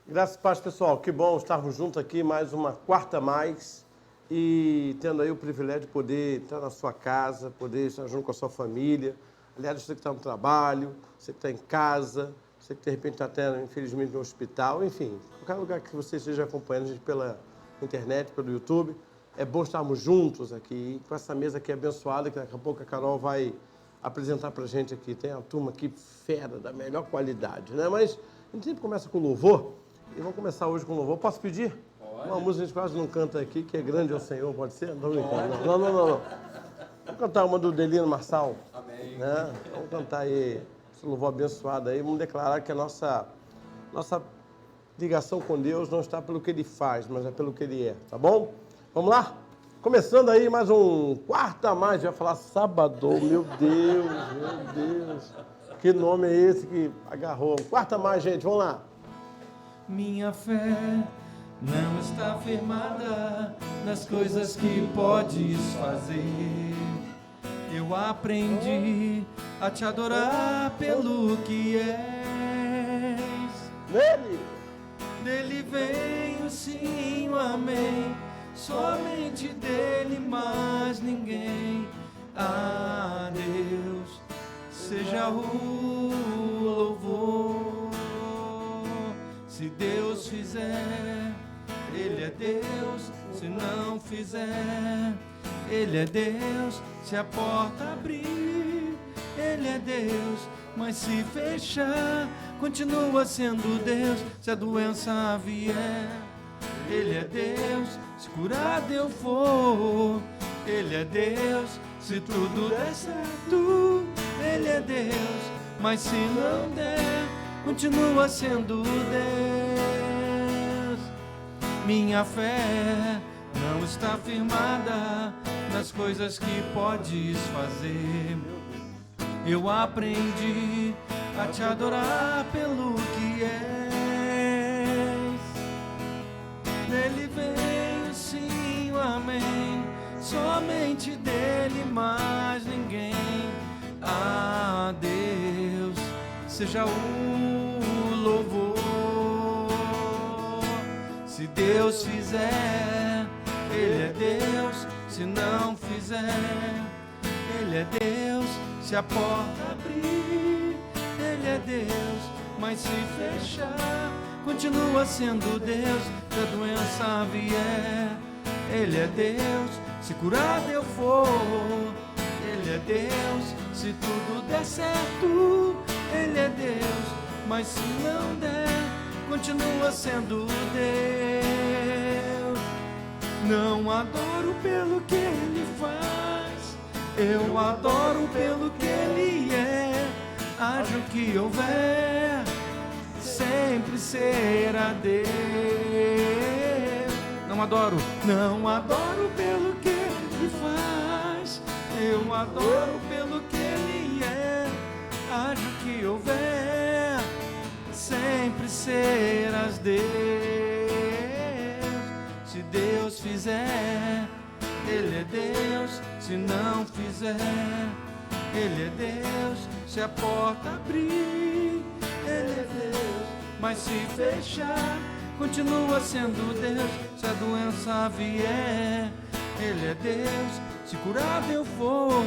Graças a Deus, pessoal. Que bom estarmos juntos aqui mais uma quarta a mais e tendo aí o privilégio de poder estar na sua casa, poder estar junto com a sua família. Aliás, você que está no trabalho, você que está em casa, você que de repente está até, infelizmente, no hospital, enfim, qualquer lugar que você esteja acompanhando a gente pela internet, pelo YouTube. É bom estarmos juntos aqui com essa mesa aqui abençoada, que daqui a pouco a Carol vai apresentar para a gente aqui. Tem uma turma aqui fera, da melhor qualidade, né? Mas a gente sempre começa com louvor. E vamos começar hoje com louvor. Posso pedir? Pode. Uma música a gente quase não canta aqui, que é Grande é o Senhor, pode ser? Não, não. Vamos cantar uma do Delino Marçal. Amém. Né? Vamos cantar aí esse louvor abençoado aí. Vamos declarar que a nossa ligação com Deus não está pelo que Ele faz, mas é pelo que Ele é, tá bom? Vamos lá? Começando aí mais um quarta a mais, já vai falar sábado, meu Deus. Que nome é esse que agarrou? Quarta a mais, gente, vamos lá. Minha fé não está firmada nas coisas que podes fazer. Eu aprendi a te adorar pelo que és. Nele venho sim, o amém. Somente dele, mais ninguém. A Deus seja o louvor. Se Deus fizer, Ele é Deus. Se não fizer, Ele é Deus. Se a porta abrir, Ele é Deus. Mas se fechar, continua sendo Deus. Se a doença vier, Ele é Deus. Se curado eu for, Ele é Deus. Se tudo der certo, Ele é Deus. Mas se não der, continua sendo Deus. Minha fé não está firmada nas coisas que podes fazer. Eu aprendi a te adorar pelo que és. Nele veio sim o amém. Somente dele, mais ninguém. A Deus seja o louvor. Se Deus fizer, Ele é Deus. Se não fizer, Ele é Deus. Se a porta abrir, Ele é Deus. Mas se fechar, continua sendo Deus. Se a doença vier, Ele é Deus. Se curado eu for, Ele é Deus. Se tudo der certo, Ele é Deus. Mas se não der, continua sendo Deus. Não adoro pelo que Ele faz, eu adoro pelo que Ele é. Haja o que houver, sempre será Deus. Não adoro pelo que Ele faz, eu adoro pelo que Ele é. Haja o que houver, sempre serás Deus. Se Deus fizer, Ele é Deus. Se não fizer, Ele é Deus. Se a porta abrir, Ele é Deus. Mas se fechar, continua sendo Deus. Se a doença vier, Ele é Deus. Se curado eu for,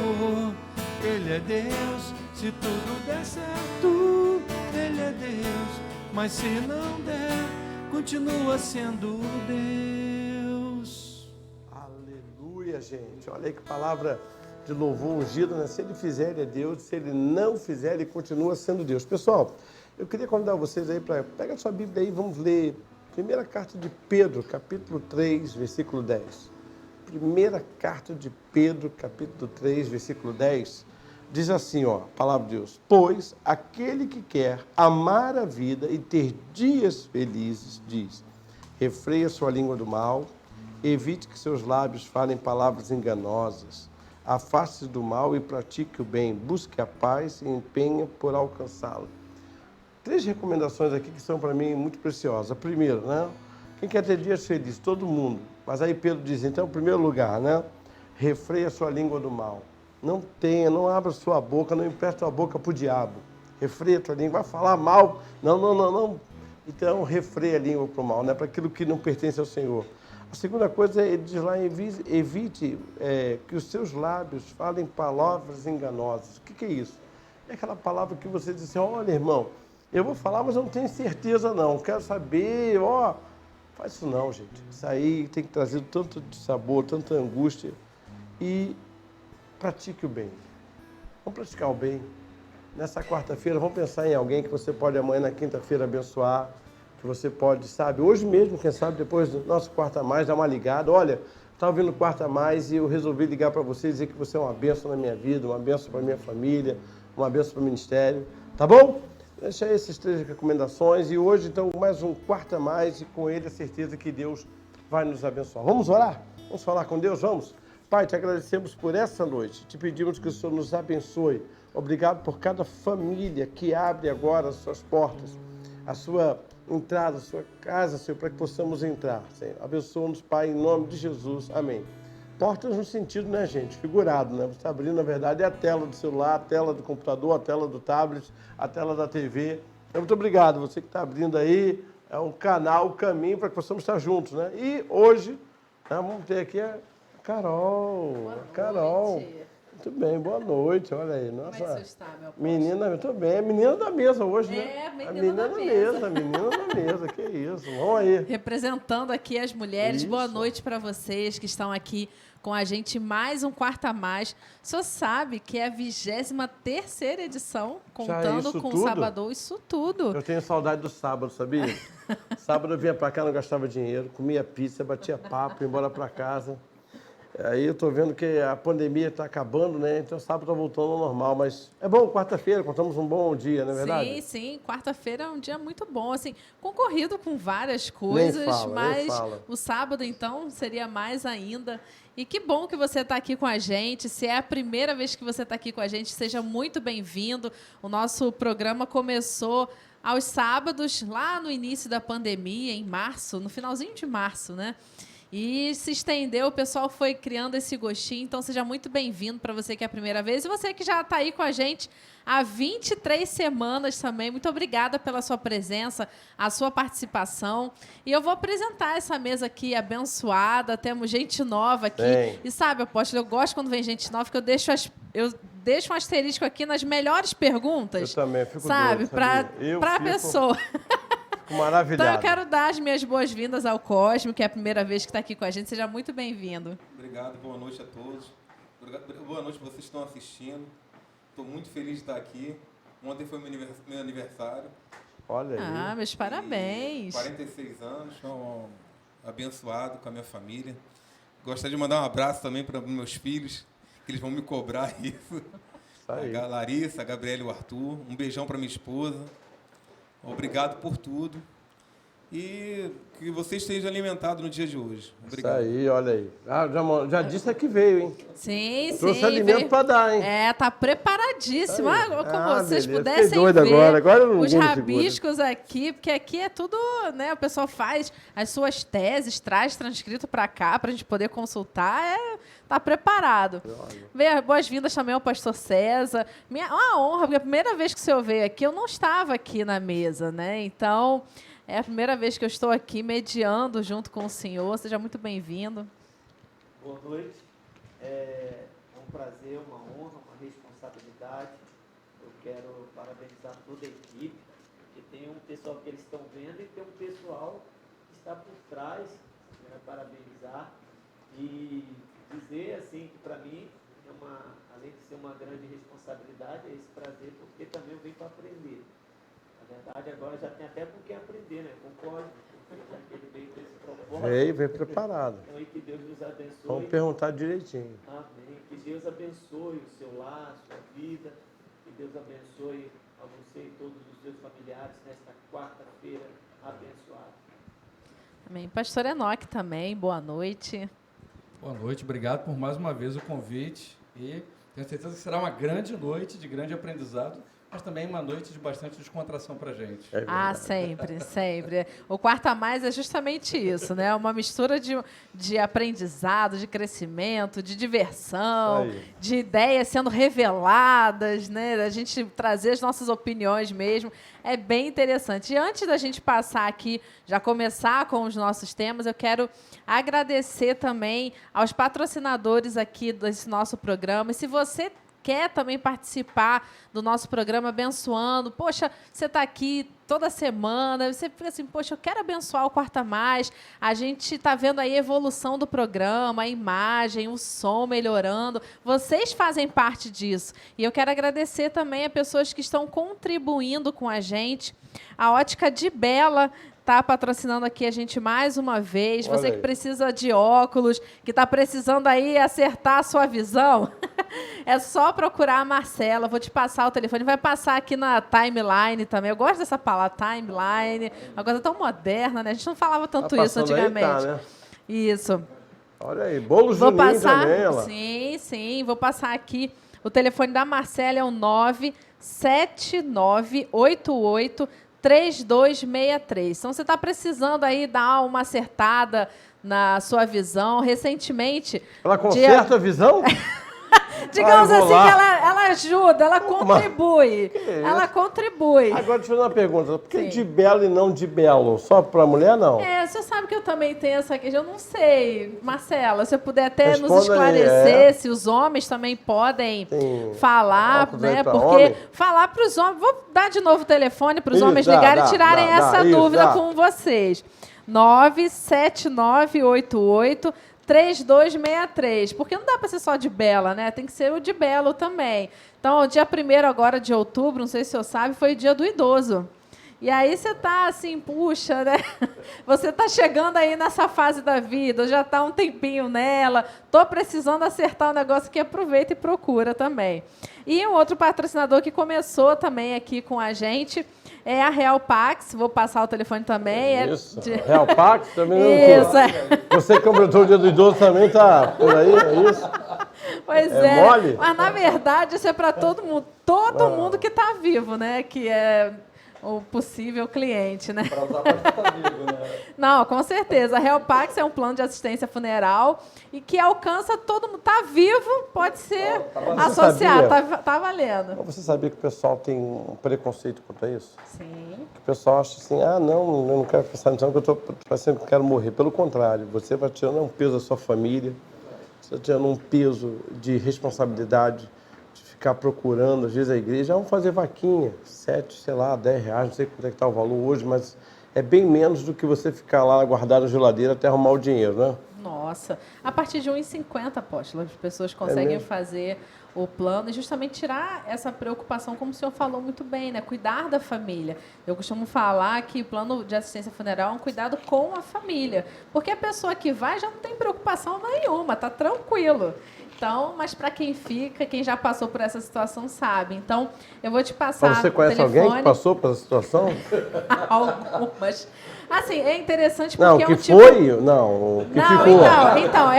Ele é Deus. Se tudo der certo, Ele é Deus. Mas se não der, continua sendo Deus. Aleluia, gente. Olha aí que palavra de louvor ungida, né? Se Ele fizer, Ele é Deus. Se Ele não fizer, Ele continua sendo Deus. Pessoal, eu queria convidar vocês aí para... Pega a sua Bíblia aí e vamos ler primeira carta de Pedro, capítulo 3, versículo 10. Primeira carta de Pedro, capítulo 3, versículo 10. Diz assim, ó, a palavra de Deus: pois aquele que quer amar a vida e ter dias felizes, diz, refreia sua língua do mal, evite que seus lábios falem palavras enganosas, afaste-se do mal e pratique o bem, busque a paz e empenhe por alcançá-la. 3 recomendações aqui que são para mim muito preciosas. A primeira, né? Quem quer ter dias felizes? Todo mundo. Mas aí Pedro diz, então, em primeiro lugar, né? Refreia sua língua do mal. Não não abra sua boca, não empreste sua boca para o diabo. Refreia sua língua, vai falar mal. Não. Então, refreia a língua para o mal, né? Para aquilo que não pertence ao Senhor. A segunda coisa, ele diz lá, evite que os seus lábios falem palavras enganosas. O que é isso? É aquela palavra que você diz assim, olha, irmão, eu vou falar, mas eu não tenho certeza, não. Quero saber, ó. Faz isso não, gente. Isso aí tem que trazer tanto sabor, tanta angústia. E pratique o bem. Vamos praticar o bem. Nessa quarta-feira, vamos pensar em alguém que você pode amanhã, na quinta-feira, abençoar. Que você pode, sabe, hoje mesmo, quem sabe, depois do nosso Quarta Mais, dar uma ligada. Olha, estava ouvindo o Quarta Mais e eu resolvi ligar para você e dizer que você é uma bênção na minha vida, uma bênção para minha família, uma bênção para o ministério. Tá bom? Deixa aí essas 3 recomendações e hoje, então, mais um Quarta Mais e com ele a certeza que Deus vai nos abençoar. Vamos orar? Vamos falar com Deus? Vamos? Pai, te agradecemos por essa noite. Te pedimos que o Senhor nos abençoe. Obrigado por cada família que abre agora as suas portas, a sua entrada, a sua casa, Senhor, para que possamos entrar, Senhor. Abençoa-nos, Pai, em nome de Jesus. Amém. Portas no sentido, né, gente? Figurado, né? Você está abrindo, na verdade, é a tela do celular, a tela do computador, a tela do tablet, a tela da TV. Então, muito obrigado. Você que está abrindo aí, é um canal, um caminho para que possamos estar juntos, né? E hoje, vamos ter aqui a Carol. Boa Carol. noite. Muito bem, boa noite. Olha aí. Nossa. Como é que você está, meu posto? Menina, muito bem. Menina da mesa hoje, né? É, menina a menina da mesa. menina da mesa. Que isso. Vamos aí. Representando aqui as mulheres, Isso. boa noite para vocês que estão aqui com a gente, mais um Quarta Mais. O senhor sabe que é a 23ª edição, contando isso com tudo? o Sábado, isso tudo. Eu tenho saudade do sábado, sabia? Sábado eu vinha pra cá, não gastava dinheiro, comia pizza, batia papo, ia embora pra casa. Aí eu tô vendo que a pandemia tá acabando, né? Então sábado tá voltando ao normal, mas é bom, quarta-feira, contamos um bom dia, não é verdade? Sim, sim. Quarta-feira é um dia muito bom, assim, concorrido com várias coisas, nem mas fala. o sábado, então, seria mais ainda. E que bom que você está aqui com a gente. Se é a primeira vez que você está aqui com a gente, seja muito bem-vindo. O nosso programa começou aos sábados, lá no início da pandemia, em março, no finalzinho de março, né? E se estendeu, o pessoal foi criando esse gostinho, então seja muito bem-vindo para você que é a primeira vez. E você que já está aí com a gente há 23 semanas também, muito obrigada pela sua presença, a sua participação. E eu vou apresentar essa mesa aqui abençoada, temos gente nova aqui. Bem. E sabe, apóstolo, eu gosto quando vem gente nova, porque eu deixo um asterisco aqui nas melhores perguntas. Eu também fico sabe, doido, sabia? para a pessoa. Fico maravilhado. Então, eu quero dar as minhas boas-vindas ao Cosmo, que é a primeira vez que está aqui com a gente. Seja muito bem-vindo. Obrigado, boa noite a todos. Boa noite para vocês que estão assistindo. Estou muito feliz de estar aqui. Ontem foi meu aniversário. Olha aí. Ah, meus parabéns. 46 anos, estou abençoado com a minha família. Gostaria de mandar um abraço também para meus filhos, que eles vão me cobrar isso. aí. A Larissa, a Gabriela e o Arthur. Um beijão para minha esposa. Obrigado por tudo. E que você esteja alimentado no dia de hoje. Obrigado. Isso aí, olha aí. Ah, já disse que veio, hein? Sim, Trouxe sim. alimento para dar, hein? É, tá preparadíssimo. Aí. Ah, como Ah, vocês beleza. pudessem Fiquei doido ver agora eu não os vou me rabiscos aqui, porque aqui é tudo, né? O pessoal faz as suas teses, traz transcrito para cá para a gente poder consultar. Tá preparado. Boas-vindas também ao pastor César. Uma honra, porque a primeira vez que o senhor veio aqui, eu não estava aqui na mesa, né? Então, é a primeira vez que eu estou aqui mediando junto com o senhor. Seja muito bem-vindo. Boa noite. É um prazer, uma honra, uma responsabilidade. Eu quero parabenizar toda a equipe, porque tem um pessoal que eles estão vendo e tem um pessoal que está por trás. Quero parabenizar e dizer assim que para mim além de ser uma grande responsabilidade, é esse prazer, porque também eu venho para aprender. Na verdade, agora já tem até com quem aprender, né? Concordo, porque já que ele veio com esse propósito. Veio preparado. Então, e que Deus nos abençoe. Vamos perguntar direitinho. Amém. Que Deus abençoe o seu lar, a sua vida. Que Deus abençoe a você e todos os seus familiares nesta quarta-feira abençoada. Amém. Pastor Enoque também, boa noite. Boa noite, obrigado por mais uma vez o convite e tenho certeza que será uma grande noite de grande aprendizado mas também uma noite de bastante descontração pra gente. Ah, sempre, sempre. O Quarto a Mais é justamente isso, né? Uma mistura de aprendizado, de crescimento, de diversão, Aí. de ideias sendo reveladas, né? A gente trazer as nossas opiniões mesmo. É bem interessante. E antes da gente passar aqui, já começar com os nossos temas, eu quero agradecer também aos patrocinadores aqui desse nosso programa. E se você quer também participar do nosso programa abençoando, poxa, você está aqui toda semana, você fica assim, poxa, eu quero abençoar o Quarta Mais, a gente está vendo aí a evolução do programa, a imagem, o som melhorando, vocês fazem parte disso. E eu quero agradecer também a pessoas que estão contribuindo com a gente. A Ótica de Bela está patrocinando aqui a gente mais uma vez. Olha Você que aí. precisa de óculos, que está precisando aí acertar a sua visão, é só procurar a Marcela. Vou te passar o telefone. Vai passar aqui na timeline também. Eu gosto dessa palavra, timeline. Uma coisa tão moderna, né? A gente não falava tanto Tá isso passando aí, antigamente. tá, né? Isso. Olha aí, bolo Vou juninho passar. também, ela. Sim, sim. Vou passar aqui. O telefone da Marcela é o 979883263. Então, você está precisando aí dar uma acertada na sua visão. Recentemente, Ela conserta a visão? digamos Ai, vou assim, lá. que ela ajuda, ela contribui. Ela contribui. Agora, deixa eu fazer uma pergunta. Por que Sim. de belo e não de belo? Só para mulher, não? Você sabe que eu também tenho essa questão. Eu não sei, Marcela, se você puder até nos Responda aí, esclarecer se os homens também podem Tem falar, óculos aí né? pra Porque homem? falar para os homens. Vou dar de novo o telefone para os Isso, homens dá, ligarem dá, e tirarem dá, essa isso, dúvida dá. com vocês. 979883263. Porque não dá para ser só de Bela, né? Tem que ser o de Belo também. Então, o dia 1º agora de outubro, não sei se o senhor sabe, foi o dia do idoso. E aí você tá assim, puxa, né? Você tá chegando aí nessa fase da vida, já tá um tempinho nela, tô precisando acertar o negócio que aproveita e procura também. E um outro patrocinador que começou também aqui com a gente é a Real Pax, vou passar o telefone também. Isso. Real Pax também não. Isso. Você que completou o dia do idoso também tá por aí, é isso? Pois É é, mole? mas na verdade isso é para todo mundo que está vivo, né? Que é o possível cliente, né? Para usar para estar vivo, né? Não, com certeza. A Real Pax é um plano de assistência funeral e que alcança todo mundo. Está vivo, pode ser associado. sabia? Tá valendo. Mas você sabia que o pessoal tem um preconceito quanto a isso? Sim. Que o pessoal acha assim, ah, não, eu não quero pensar nisso, não, que eu tô parecendo que eu quero morrer. Pelo contrário, você vai tirando um peso da sua família, você vai tirando um peso de responsabilidade, de ficar procurando, às vezes a igreja, vamos fazer vaquinha, 7, sei lá, 10 reais, não sei quanto é que está o valor hoje, mas é bem menos do que você ficar lá guardado na geladeira até arrumar o dinheiro, né? Nossa, a partir de 1,50, apóstolo, as pessoas conseguem mesmo? fazer o plano e justamente tirar essa preocupação, como o senhor falou muito bem, né? Cuidar da família. Eu costumo falar que o plano de assistência funeral é um cuidado com a família, porque a pessoa que vai já não tem preocupação nenhuma, tá tranquilo. Então, mas para quem fica, quem já passou por essa situação sabe. Então, eu vou te passar Mas você conhece alguém que passou por essa situação? algumas. Assim, é interessante porque Não, é que um tipo... foi? Não, o que Não, ficou. então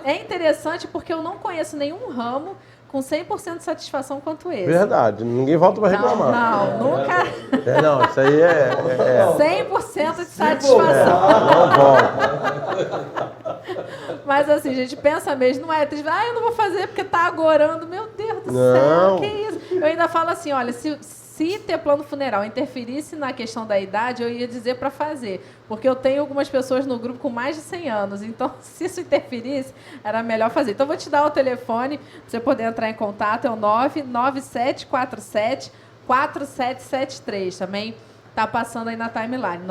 é interessante porque eu não conheço nenhum ramo com 100% de satisfação quanto esse. Verdade, ninguém volta para reclamar. Não, nunca Não, isso aí é 100% de satisfação. não volta. Mas assim, gente, pensa mesmo, não é? Eu não vou fazer porque tá agorando. Meu Deus do Não. céu, que isso? Eu ainda falo assim, olha, se ter plano funeral interferisse na questão da idade, eu ia dizer para fazer. Porque eu tenho algumas pessoas no grupo com mais de 100 anos. Então, se isso interferisse, era melhor fazer. Então, eu vou te dar o telefone para você poder entrar em contato. É o 99747-4773. Também está passando aí na timeline.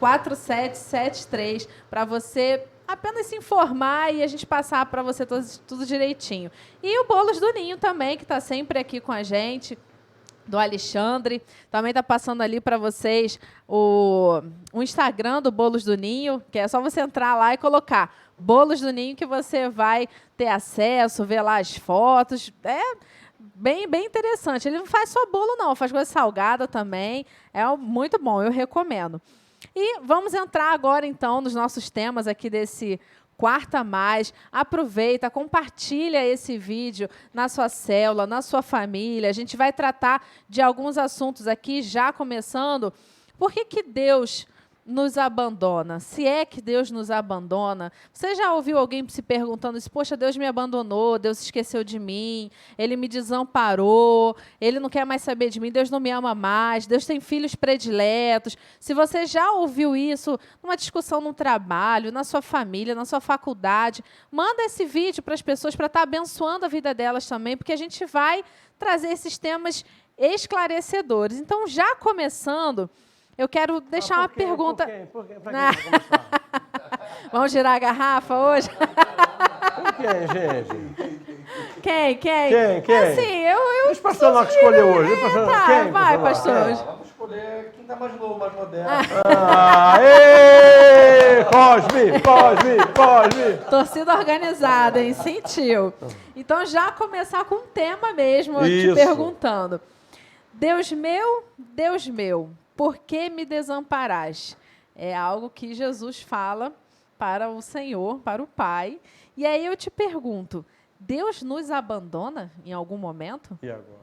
99747-4773. Para você apenas se informar e a gente passar para você tudo direitinho. E o Bolos do Ninho também, que está sempre aqui com a gente, do Alexandre. Também está passando ali para vocês o Instagram do Bolos do Ninho, que é só você entrar lá e colocar Bolos do Ninho, que você vai ter acesso, ver lá as fotos. É bem interessante. Ele não faz só bolo, não, faz coisa salgada também. É muito bom, eu recomendo. E vamos entrar agora, então, nos nossos temas aqui desse Quarta Mais, aproveita, compartilha esse vídeo na sua célula, na sua família. A gente vai tratar de alguns assuntos aqui, já começando. Por que Deus nos abandona? Se é que Deus nos abandona, você já ouviu alguém se perguntando isso? Poxa, Deus me abandonou, Deus esqueceu de mim, Ele me desamparou, Ele não quer mais saber de mim, Deus não me ama mais, Deus tem filhos prediletos. Se você já ouviu isso numa discussão no trabalho, na sua família, na sua faculdade, manda esse vídeo para as pessoas para estar abençoando a vida delas também, porque a gente vai trazer esses temas esclarecedores. Então, já começando, eu quero deixar uma pergunta. Por quem? Pra quem vai começar? Vamos girar a garrafa hoje? Por quem, gente? Quem? Quem? Assim, eu Deixa o pastor Marcos escolher hoje. Deixa o pastor- Tá, quem, vai, pastor Marcos? pastor. Vamos escolher quem tá mais novo, mais moderno. Aê! Cosme! Torcida organizada, hein? Sentiu. Então, já começar com um tema mesmo, eu te Isso. perguntando. Deus meu, por que me desamparaste? É algo que Jesus fala para o Senhor, para o Pai. E aí eu te pergunto, Deus nos abandona em algum momento? E agora?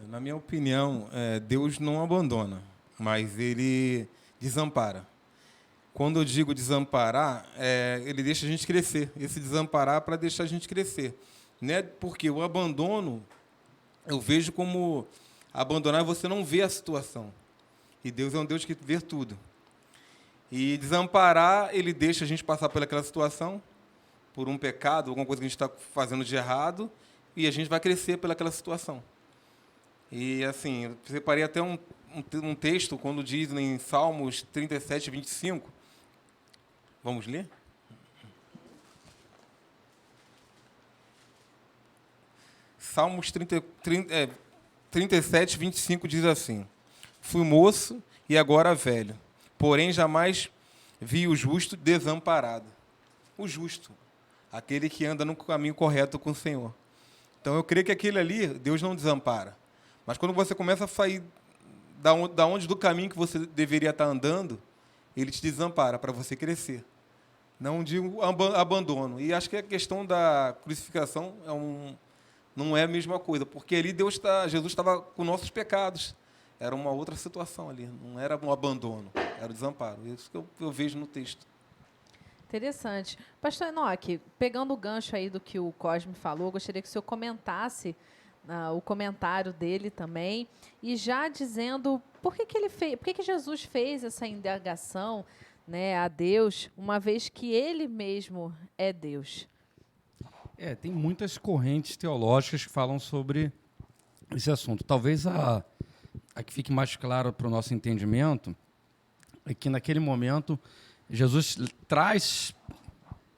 Na minha opinião, Deus não abandona, mas Ele desampara. Quando eu digo desamparar, Ele deixa a gente crescer. Esse desamparar para deixar a gente crescer. Né? Porque o abandono, eu vejo como abandonar você não vê a situação. E Deus é um Deus que vê tudo. E desamparar, Ele deixa a gente passar por aquela situação, por um pecado, alguma coisa que a gente está fazendo de errado, e a gente vai crescer pelaquela situação. E, assim, eu separei até um texto, quando diz em Salmos 37, 25. Vamos ler? Salmos 37, 25 diz assim: fui moço e agora velho, porém jamais vi o justo desamparado. O justo, aquele que anda no caminho correto com o Senhor. Então, eu creio que aquele ali, Deus não desampara. Mas quando você começa a sair do caminho que você deveria estar andando, Ele te desampara para você crescer. Não digo abandono. E acho que a questão da crucificação não é a mesma coisa, porque ali Jesus estava com nossos pecados. Era uma outra situação ali, não era um abandono, era o desamparo. Isso que eu vejo no texto. Interessante. Pastor Enoque, pegando o gancho aí do que o Cosme falou, gostaria que o senhor comentasse o comentário dele também, e já dizendo por que Jesus fez essa indagação, né, a Deus, uma vez que Ele mesmo é Deus. Tem muitas correntes teológicas que falam sobre esse assunto. Talvez a que fique mais clara para o nosso entendimento é que, naquele momento, Jesus traz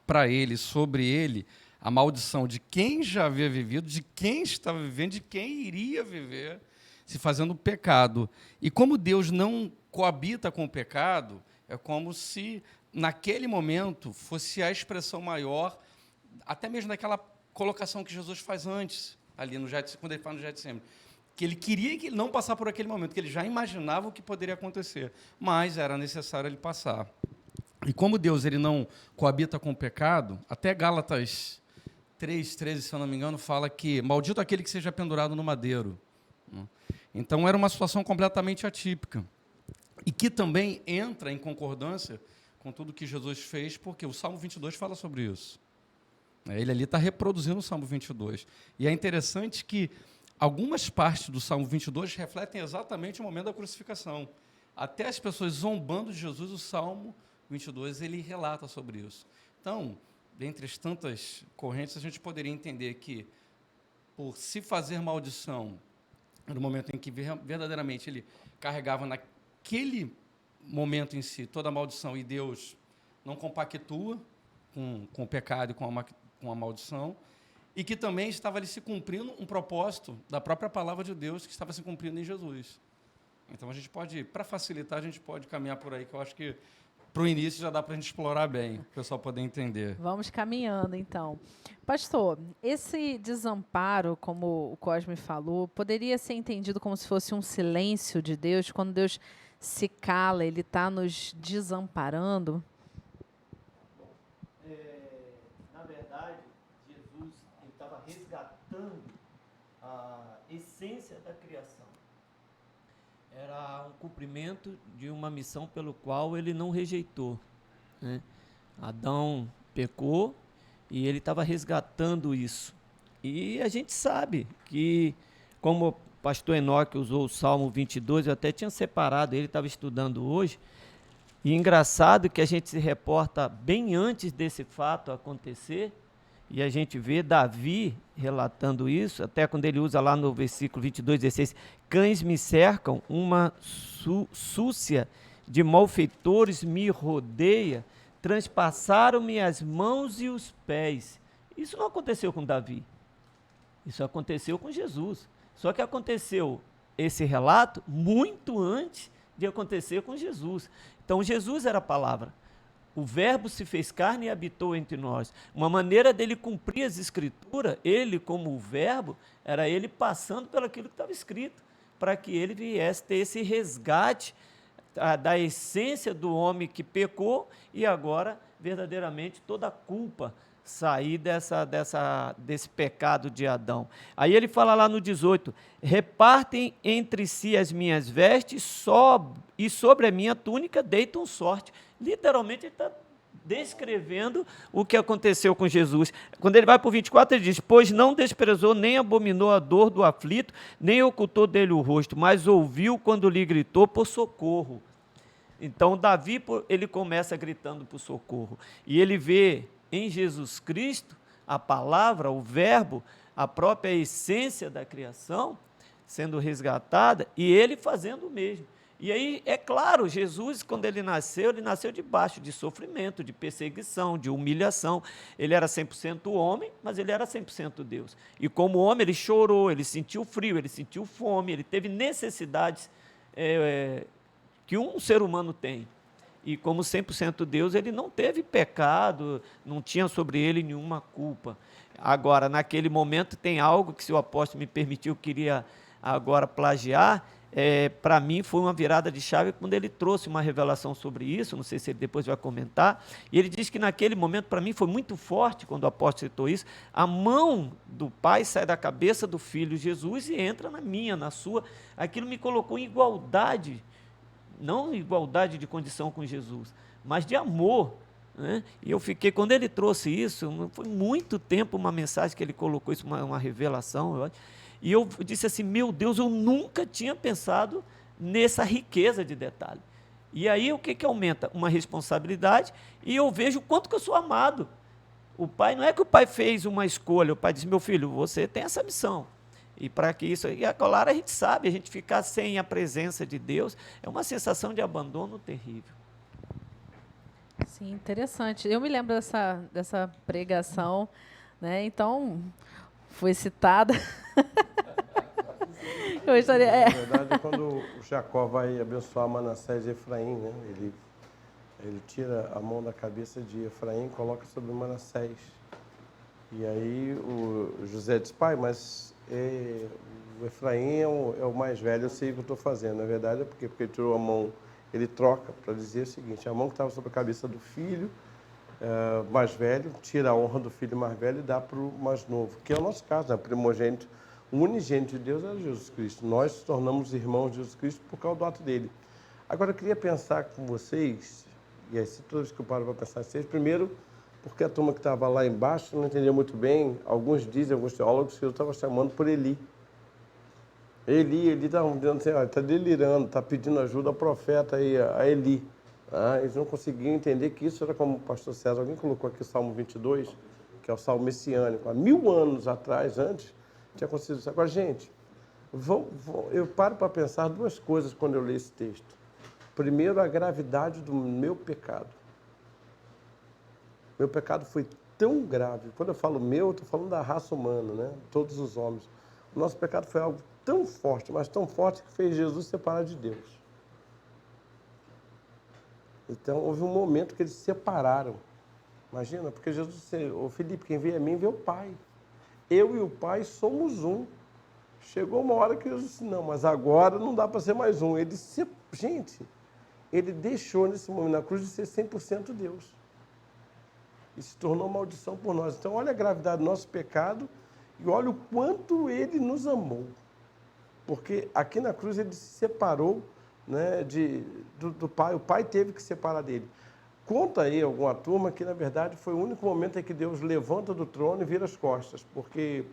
para ele, sobre ele, a maldição de quem já havia vivido, de quem estava vivendo, de quem iria viver, se fazendo pecado. E como Deus não coabita com o pecado, é como se, naquele momento, fosse a expressão maior, até mesmo daquela colocação que Jesus faz antes, ali no quando ele fala no Getsemane, que ele queria que ele não passar por aquele momento, que ele já imaginava o que poderia acontecer, mas era necessário ele passar. E como Deus ele não coabita com o pecado, até Gálatas 3:13, se eu não me engano, fala que maldito aquele que seja pendurado no madeiro. Então, era uma situação completamente atípica. E que também entra em concordância com tudo que Jesus fez, porque o Salmo 22 fala sobre isso. Ele ali está reproduzindo o Salmo 22. E é interessante que algumas partes do Salmo 22 refletem exatamente o momento da crucificação. Até as pessoas zombando de Jesus, o Salmo 22, ele relata sobre isso. Então, dentre as tantas correntes, a gente poderia entender que, por se fazer maldição, no momento em que verdadeiramente ele carregava naquele momento em si toda a maldição, e Deus não compactua com o pecado e com a maldição, e que também estava ali se cumprindo um propósito da própria palavra de Deus que estava se cumprindo em Jesus. Então, a gente pode, para facilitar, a gente pode caminhar por aí, que eu acho que para o início já dá para a gente explorar bem, para o pessoal poder entender. Vamos caminhando, então. Pastor, esse desamparo, como o Cosme falou, poderia ser entendido como se fosse um silêncio de Deus, quando Deus se cala, Ele está nos desamparando? resgatando a essência da criação. Era um cumprimento de uma missão pelo qual ele não rejeitou, né? Adão pecou e ele estava resgatando isso. E a gente sabe que, como o pastor Enoque usou o Salmo 22, eu até tinha separado, ele estava estudando hoje, e engraçado que a gente se reporta bem antes desse fato acontecer, e a gente vê Davi relatando isso, até quando ele usa lá no versículo 22, 16, cães me cercam, uma súcia de malfeitores me rodeia, transpassaram-me as mãos e os pés. Isso não aconteceu com Davi, isso aconteceu com Jesus. Só que aconteceu esse relato muito antes de acontecer com Jesus. Então Jesus era a palavra. O verbo se fez carne e habitou entre nós. Uma maneira dele cumprir as escrituras, ele como o verbo, era ele passando pelo aquilo que estava escrito, para que ele viesse ter esse resgate da essência do homem que pecou e agora, verdadeiramente, toda a culpa sair desse pecado de Adão. Aí ele fala lá no 18, repartem entre si as minhas vestes e sobre a minha túnica deitam sorte. Literalmente ele está descrevendo o que aconteceu com Jesus. Quando ele vai para o 24, ele diz, pois não desprezou nem abominou a dor do aflito, nem ocultou dele o rosto, mas ouviu quando lhe gritou por socorro. Então Davi, ele começa gritando por socorro, e ele vê em Jesus Cristo, a palavra, o verbo, a própria essência da criação sendo resgatada e ele fazendo o mesmo. E aí, é claro, Jesus, quando ele nasceu debaixo de sofrimento, de perseguição, de humilhação. Ele era 100% homem, mas ele era 100% Deus. E como homem, ele chorou, ele sentiu frio, ele sentiu fome, ele teve necessidades que um ser humano tem. E como 100% Deus, ele não teve pecado, não tinha sobre ele nenhuma culpa. Agora, naquele momento, tem algo que, se o apóstolo me permitiu, eu queria agora plagiar. Para mim, foi uma virada de chave quando ele trouxe uma revelação sobre isso, não sei se ele depois vai comentar, e ele diz que naquele momento, para mim, foi muito forte, quando o apóstolo citou isso, a mão do Pai sai da cabeça do Filho Jesus e entra na minha, na sua. Aquilo me colocou em igualdade, não igualdade de condição com Jesus, mas de amor, né? E eu fiquei, quando ele trouxe isso, foi muito tempo uma mensagem que ele colocou isso, uma revelação, e eu disse assim, meu Deus, eu nunca tinha pensado nessa riqueza de detalhe. E aí o que aumenta? Uma responsabilidade, e eu vejo o quanto que eu sou amado. O pai, não é que o pai fez uma escolha, o pai disse, meu filho, você tem essa missão. E para que isso, e claro, a gente sabe, a gente ficar sem a presença de Deus é uma sensação de abandono terrível. Sim, interessante. Eu me lembro dessa pregação, né? Então, foi citada. Eu estaria, Na verdade, quando o Jacó vai abençoar Manassés e Efraim, né? Ele tira a mão da cabeça de Efraim e coloca sobre Manassés. E aí o José diz, pai, mas o Efraim é o mais velho, eu sei o que eu estou fazendo. Na verdade é porque ele tirou a mão, ele troca para dizer o seguinte, a mão que estava sobre a cabeça do filho mais velho, tira a honra do filho mais velho e dá para o mais novo, que é o nosso caso, né? Primogênito, o unigênito de Deus é Jesus Cristo. Nós nos tornamos irmãos de Jesus Cristo por causa do ato dele. Agora eu queria pensar com vocês, e aí toda vez que eu paro para pensar em vocês, primeiro, porque a turma que estava lá embaixo não entendeu muito bem, alguns teólogos, que eu estava chamando por Eli. Eli estava dizendo assim, está delirando, está pedindo ajuda ao profeta aí, a Eli. Eles não conseguiam entender que isso era como o pastor César, alguém colocou aqui o Salmo 22, que é o Salmo messiânico. Há 1000 anos atrás, antes, tinha acontecido isso. Agora, gente, eu paro para pensar duas coisas quando eu leio esse texto. Primeiro, a gravidade do meu pecado. Meu pecado foi tão grave. Quando eu falo meu, eu estou falando da raça humana, né? Todos os homens. O nosso pecado foi algo tão forte, mas tão forte que fez Jesus separar de Deus. Então, houve um momento que eles se separaram. Imagina, porque Jesus disse, ô Felipe, quem vê a mim, vê o Pai. Eu e o Pai somos um. Chegou uma hora que Jesus disse, não, mas agora não dá para ser mais um. Gente, ele deixou nesse momento na cruz de ser 100% Deus. E se tornou maldição por nós. Então, olha a gravidade do nosso pecado E olha o quanto ele nos amou. Porque aqui na cruz ele se separou, né, do Pai. O Pai teve que se separar dele. Conta aí alguma turma que, na verdade, foi o único momento em que Deus levanta do trono e vira as costas. Porque,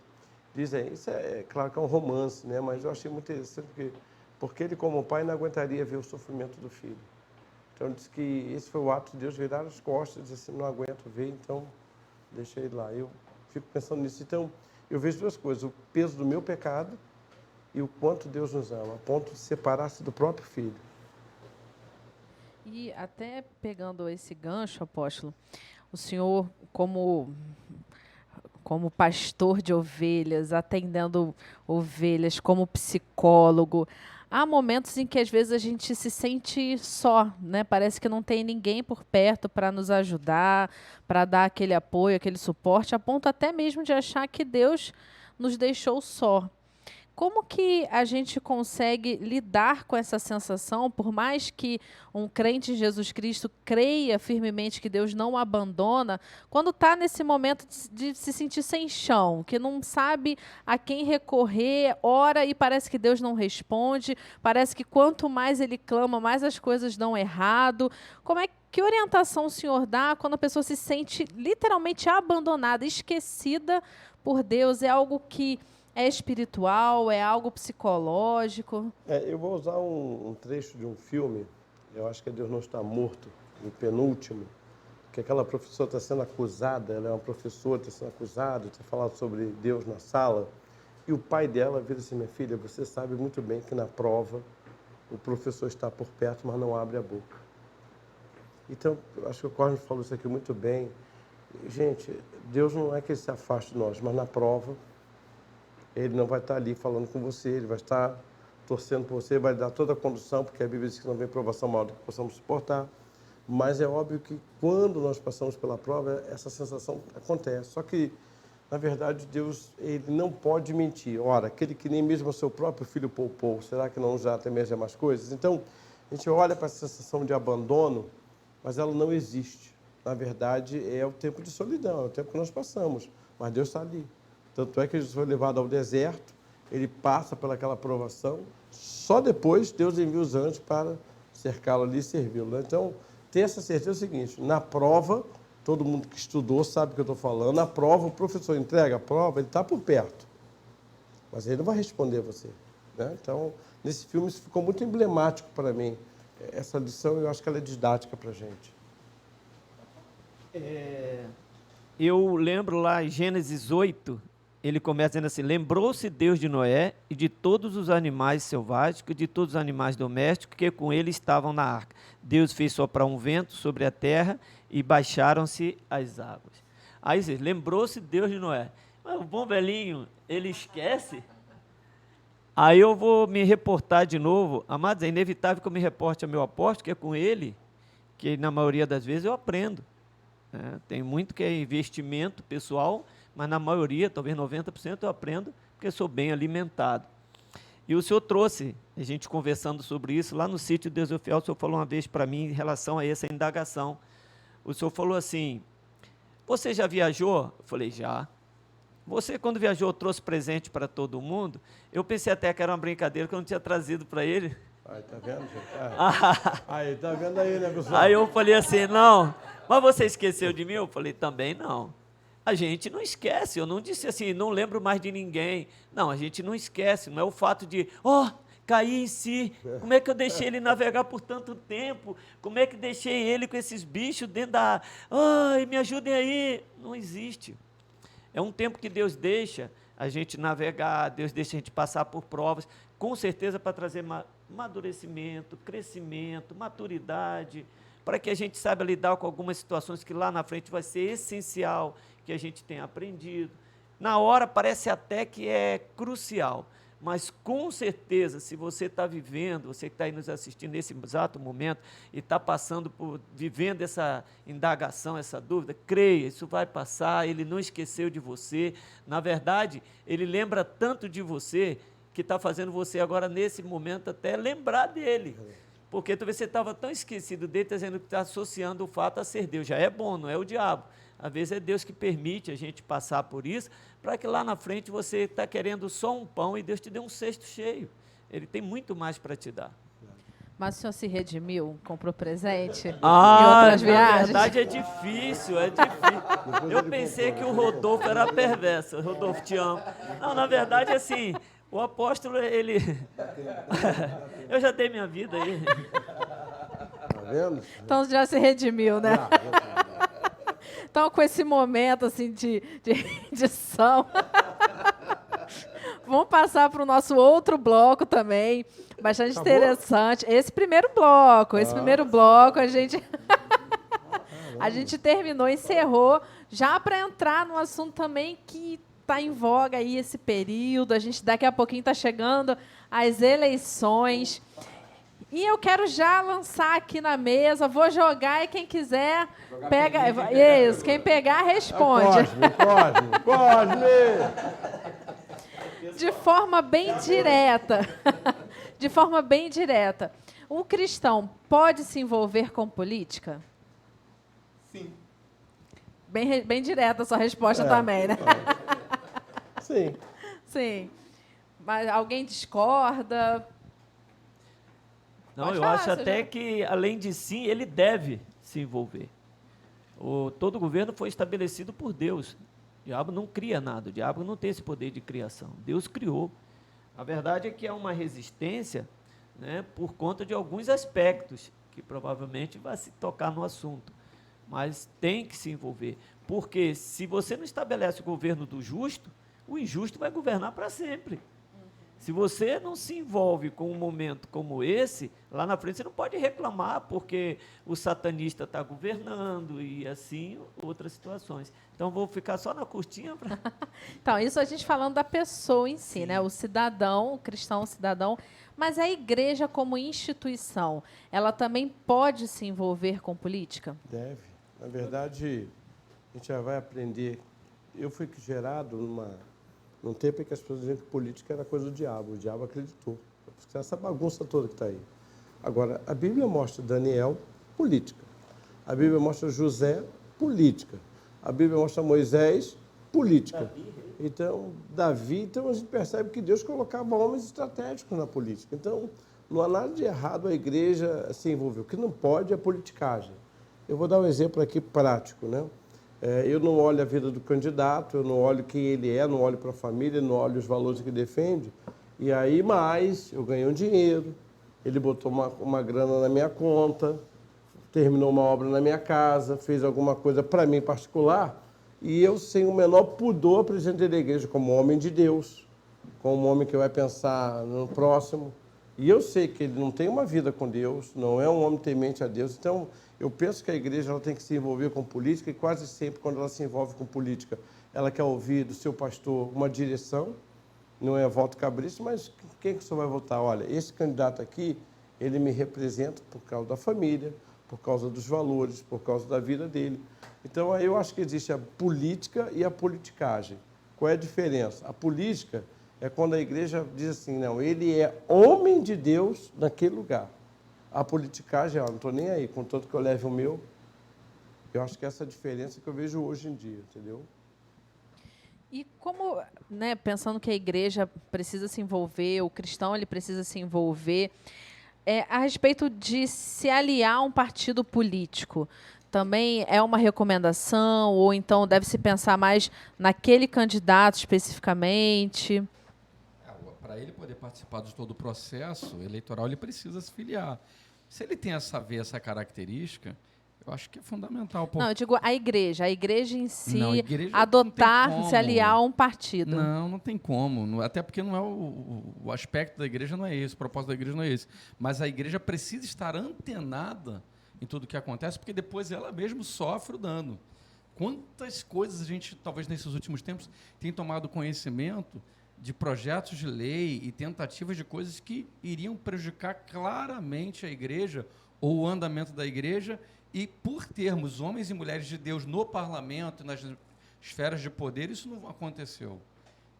dizem, isso é claro que é um romance, né, mas eu achei muito interessante, porque ele, como pai, não aguentaria ver o sofrimento do filho. Então, diz que esse foi o ato de Deus virar as costas, dizer assim, não aguento ver, então deixa ele lá. Eu fico pensando nisso. Então, eu vejo duas coisas, o peso do meu pecado e o quanto Deus nos ama, a ponto de separar-se do próprio filho. E até pegando esse gancho, apóstolo, o senhor, como pastor de ovelhas, atendendo ovelhas, como psicólogo, há momentos em que às vezes a gente se sente só, né? Parece que não tem ninguém por perto para nos ajudar, para dar aquele apoio, aquele suporte, a ponto até mesmo de achar que Deus nos deixou só. Como que a gente consegue lidar com essa sensação, por mais que um crente em Jesus Cristo creia firmemente que Deus não o abandona, quando está nesse momento de se sentir sem chão, que não sabe a quem recorrer, ora e parece que Deus não responde, parece que quanto mais ele clama, mais as coisas dão errado. Que orientação o senhor dá quando a pessoa se sente literalmente abandonada, esquecida por Deus? É algo que é espiritual? É algo psicológico? Eu vou usar um trecho de um filme, eu acho que é Deus Não Está Morto, o penúltimo, que aquela professora está sendo acusada, ela é uma professora, está sendo acusada, está falando sobre Deus na sala, e o pai dela vira assim, minha filha, você sabe muito bem que na prova o professor está por perto, mas não abre a boca. Então, eu acho que o Cosme falou isso aqui muito bem. Gente, Deus não é que ele se afaste de nós, mas na prova ele não vai estar ali falando com você, ele vai estar torcendo por você, vai dar toda a condução, porque a Bíblia diz que não vem provação maior do que possamos suportar. Mas é óbvio que quando nós passamos pela prova, essa sensação acontece. Só que, na verdade, Deus ele não pode mentir. Ora, aquele que nem mesmo o seu próprio filho poupou, será que não já tem mais coisas? Então, a gente olha para essa sensação de abandono, mas ela não existe. Na verdade, é o tempo de solidão, é o tempo que nós passamos. Mas Deus está ali. Tanto é que Jesus foi levado ao deserto, ele passa pelaquela provação, só depois Deus envia os anjos para cercá-lo ali e servi-lo. Né? Então, ter essa certeza é o seguinte, na prova, todo mundo que estudou sabe o que eu estou falando, na prova, o professor entrega a prova, ele está por perto, mas ele não vai responder a você. Né? Então, nesse filme, isso ficou muito emblemático para mim. Essa lição, eu acho que ela é didática para a gente. Eu lembro lá em Gênesis 8, ele começa dizendo assim, lembrou-se Deus de Noé e de todos os animais selváticos, de todos os animais domésticos que com ele estavam na arca. Deus fez soprar um vento sobre a terra e baixaram-se as águas. Aí lembrou-se Deus de Noé. Mas o bom velhinho, ele esquece. Aí eu vou me reportar de novo. Amados, é inevitável que eu me reporte ao meu apóstolo, que é com ele, que na maioria das vezes eu aprendo. Tem muito que é investimento pessoal, mas na maioria, talvez 90%, eu aprendo porque sou bem alimentado. E o senhor trouxe, a gente conversando sobre isso, lá no sítio Deus é Fiel, o senhor falou uma vez para mim em relação a essa indagação. O senhor falou assim, você já viajou? Eu falei, já. Você, quando viajou, trouxe presente para todo mundo? Eu pensei até que era uma brincadeira que eu não tinha trazido para ele. Aí, tá vendo, gente? Aí, tá vendo aí, né, pessoal? Aí eu falei assim, não, mas você esqueceu de mim? Eu falei, também não. A gente não esquece, eu não disse assim, não lembro mais de ninguém. Não, a gente não esquece, não é o fato de, caí em si, como é que eu deixei ele navegar por tanto tempo? Como é que deixei ele com esses bichos dentro da... me ajudem aí. Não existe. É um tempo que Deus deixa a gente navegar, Deus deixa a gente passar por provas, com certeza para trazer amadurecimento, crescimento, maturidade, para que a gente saiba lidar com algumas situações que lá na frente vai ser essencial que a gente tenha aprendido. Na hora parece até que é crucial, mas com certeza, se você está vivendo, você que está aí nos assistindo nesse exato momento e está vivendo essa indagação, essa dúvida, creia, isso vai passar, ele não esqueceu de você. Na verdade, ele lembra tanto de você que está fazendo você agora, nesse momento, até lembrar dele. Porque talvez você estava tão esquecido dele, tá dizendo que está associando o fato a ser Deus. Já é bom, não é o diabo. Às vezes é Deus que permite a gente passar por isso, para que lá na frente você está querendo só um pão e Deus te dê um cesto cheio. Ele tem muito mais para te dar. Mas o senhor se redimiu, comprou presente em Ah, outras na viagens? verdade é difícil, é difícil. Eu pensei que o Rodolfo era perverso. Rodolfo, te amo. Não, na verdade, assim, o apóstolo, ele... Eu já dei minha vida aí. Tá vendo? Então já se redimiu, né? Então, com esse momento assim, de rendição, vamos passar para o nosso outro bloco também, bastante interessante. Esse primeiro bloco, a gente a gente terminou, encerrou, já para entrar no assunto também que está em voga aí esse período. A gente daqui a pouquinho está chegando as eleições. E eu quero já lançar aqui na mesa, vou jogar e quem quiser pega. Isso, quem pegar responde. Cosme! De forma bem direta. De forma bem direta. O cristão pode se envolver com política? Sim. Bem direta a sua resposta também, né? Sim. Sim. Mas alguém discorda? Não, Pode eu falar, acho seu até João. que, além de sim, ele deve se envolver. Todo governo foi estabelecido por Deus. O diabo não cria nada, o diabo não tem esse poder de criação. Deus criou. A verdade é que é uma resistência, né, por conta de alguns aspectos, que provavelmente vai se tocar no assunto. Mas tem que se envolver. Porque se você não estabelece o governo do justo, o injusto vai governar para sempre. Se você não se envolve com um momento como esse, lá na frente você não pode reclamar porque o satanista está governando e assim outras situações. Então, vou ficar só na curtinha. Então, isso a gente falando da pessoa em si, né? O cidadão, o cristão, o cidadão. Mas a igreja como instituição, ela também pode se envolver com política? Deve. Na verdade, a gente já vai aprender. Eu fui gerado num tempo em que as pessoas diziam que política era coisa do diabo. O diabo acreditou. Essa bagunça toda que está aí. Agora, a Bíblia mostra Daniel, política. A Bíblia mostra José, política. A Bíblia mostra Moisés, política. Então, Davi, então a gente percebe que Deus colocava homens estratégicos na política. Então, não há nada de errado a igreja se envolver. O que não pode é politicagem. Eu vou dar um exemplo aqui prático, né? Eu não olho a vida do candidato, eu não olho quem ele é, não olho para a família, não olho os valores que ele defende. E aí, mais, eu ganhei um dinheiro, ele botou uma grana na minha conta, terminou uma obra na minha casa, fez alguma coisa para mim particular, e eu, sem o menor pudor, apresentei da igreja como homem de Deus, como um homem que vai pensar no próximo. E eu sei que ele não tem uma vida com Deus, não é um homem temente a Deus. Então, eu penso que a igreja ela tem que se envolver com política e quase sempre, quando ela se envolve com política, ela quer ouvir do seu pastor uma direção, não é voto cabriço, mas quem que o senhor vai votar? Olha, esse candidato aqui, ele me representa por causa da família, por causa dos valores, por causa da vida dele. Então, eu acho que existe a política e a politicagem. Qual é a diferença? A política é quando a igreja diz assim, não, ele é homem de Deus naquele lugar. A politicagem, não estou nem aí, contanto que eu leve o meu. Eu acho que essa é a diferença que eu vejo hoje em dia, entendeu? E como, né, pensando que a igreja precisa se envolver, o cristão ele precisa se envolver, a respeito de se aliar a um partido político, também é uma recomendação, ou então deve-se pensar mais naquele candidato especificamente? Para ele poder participar de todo o processo eleitoral, ele precisa se filiar. Se ele tem essa característica, eu acho que é fundamental. Não, eu digo a igreja em si, Não, a igreja adotar, não tem como. se aliar a um partido. Não tem como. Até porque não é o aspecto da igreja não é esse, o propósito da igreja não é esse. Mas a igreja precisa estar antenada em tudo o que acontece, porque depois ela mesma sofre o dano. Quantas coisas a gente, talvez nesses últimos tempos, tem tomado conhecimento de projetos de lei e tentativas de coisas que iriam prejudicar claramente a igreja ou o andamento da igreja, e por termos homens e mulheres de Deus no parlamento, nas esferas de poder, isso não aconteceu.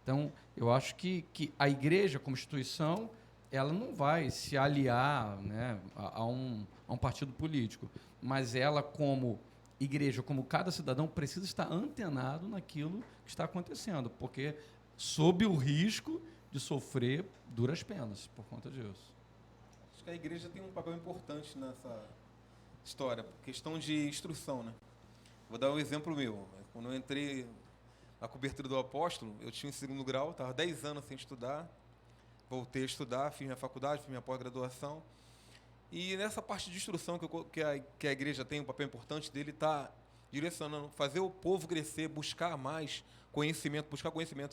Então, eu acho que a igreja, como instituição, ela não vai se aliar, né, a um partido político, mas ela, como igreja, como cada cidadão, precisa estar antenado naquilo que está acontecendo, porque sob o risco de sofrer duras penas por conta disso. Acho que a igreja tem um papel importante nessa história, questão de instrução, né? Vou dar um exemplo meu. Quando eu entrei na cobertura do apóstolo, eu tinha um 2º grau, estava 10 anos sem estudar, voltei a estudar, fiz minha faculdade, fiz minha pós-graduação, e nessa parte de instrução que a igreja tem, um papel importante dele, está direcionando, fazer o povo crescer, buscar mais conhecimento,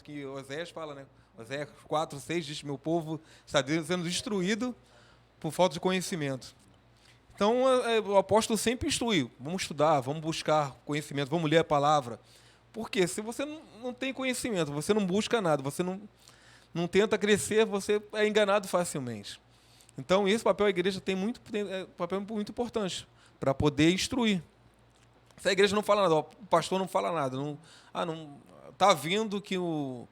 que Oséias fala, né? Oséias 4:6 diz: meu povo está sendo destruído por falta de conhecimento. Então, o apóstolo sempre instruiu: vamos estudar, vamos buscar conhecimento, vamos ler a palavra. Porque se você não tem conhecimento, você não busca nada, você não tenta crescer, você é enganado facilmente. Então, esse papel a igreja tem um papel muito importante para poder instruir. Se a igreja não fala nada, o pastor não fala nada, não está vendo que o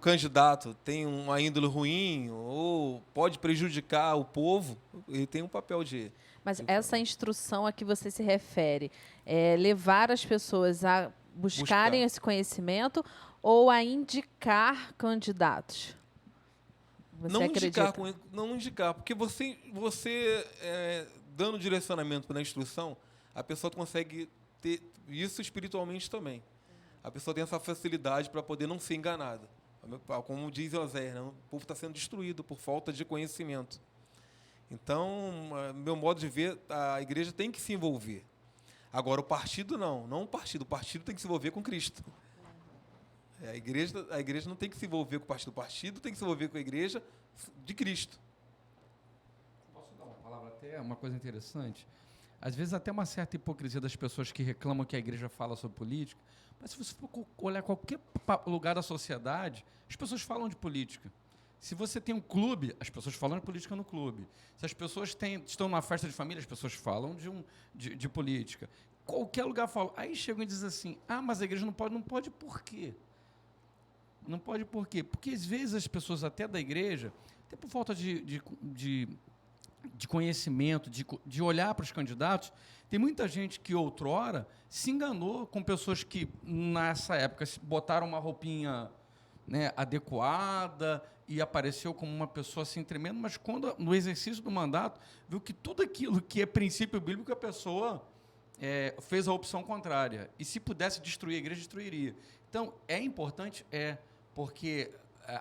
candidato tem uma índole ruim ou pode prejudicar o povo, ele tem um papel de... Mas essa instrução a que você se refere é levar as pessoas a buscarem esse conhecimento ou a indicar candidatos? Você não indicar, porque você dando direcionamento na instrução, a pessoa consegue ter isso espiritualmente também. A pessoa tem essa facilidade para poder não ser enganada. Como diz Oséias, né? O povo está sendo destruído por falta de conhecimento. Então, meu modo de ver, a igreja tem que se envolver. Agora, o partido não o partido. O partido tem que se envolver com Cristo. A igreja não tem que se envolver com o partido tem que se envolver com a igreja de Cristo. Posso dar uma palavra até, uma coisa interessante? Às vezes até uma certa hipocrisia das pessoas que reclamam que a igreja fala sobre política, mas se você for olhar qualquer lugar da sociedade, as pessoas falam de política. Se você tem um clube, as pessoas falam de política no clube. Se as pessoas estão numa festa de família, as pessoas falam de política. Qualquer lugar fala. Aí chegam e dizem assim: mas a igreja não pode. Não pode por quê? Não pode por quê? Porque às vezes as pessoas até da igreja, até por falta de conhecimento, de olhar para os candidatos, tem muita gente que outrora se enganou com pessoas que, nessa época, botaram uma roupinha, né, adequada e apareceu como uma pessoa assim tremenda, mas quando, no exercício do mandato, viu que tudo aquilo que é princípio bíblico, a pessoa fez a opção contrária. E se pudesse destruir a igreja, destruiria. Então, é importante, porque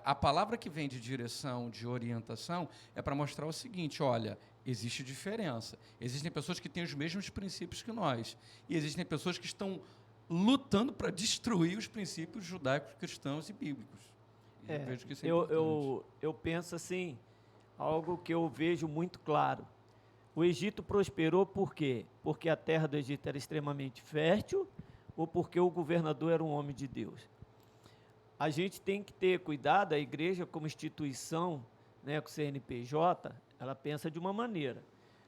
a palavra que vem de direção, de orientação, é para mostrar o seguinte: olha, existe diferença. Existem pessoas que têm os mesmos princípios que nós. E existem pessoas que estão lutando para destruir os princípios judaicos, cristãos e bíblicos. Eu vejo que isso é importante. Eu penso assim, algo que eu vejo muito claro. O Egito prosperou por quê? Porque a terra do Egito era extremamente fértil ou porque o governador era um homem de Deus? A gente tem que ter cuidado, a igreja como instituição, né, com o CNPJ, ela pensa de uma maneira.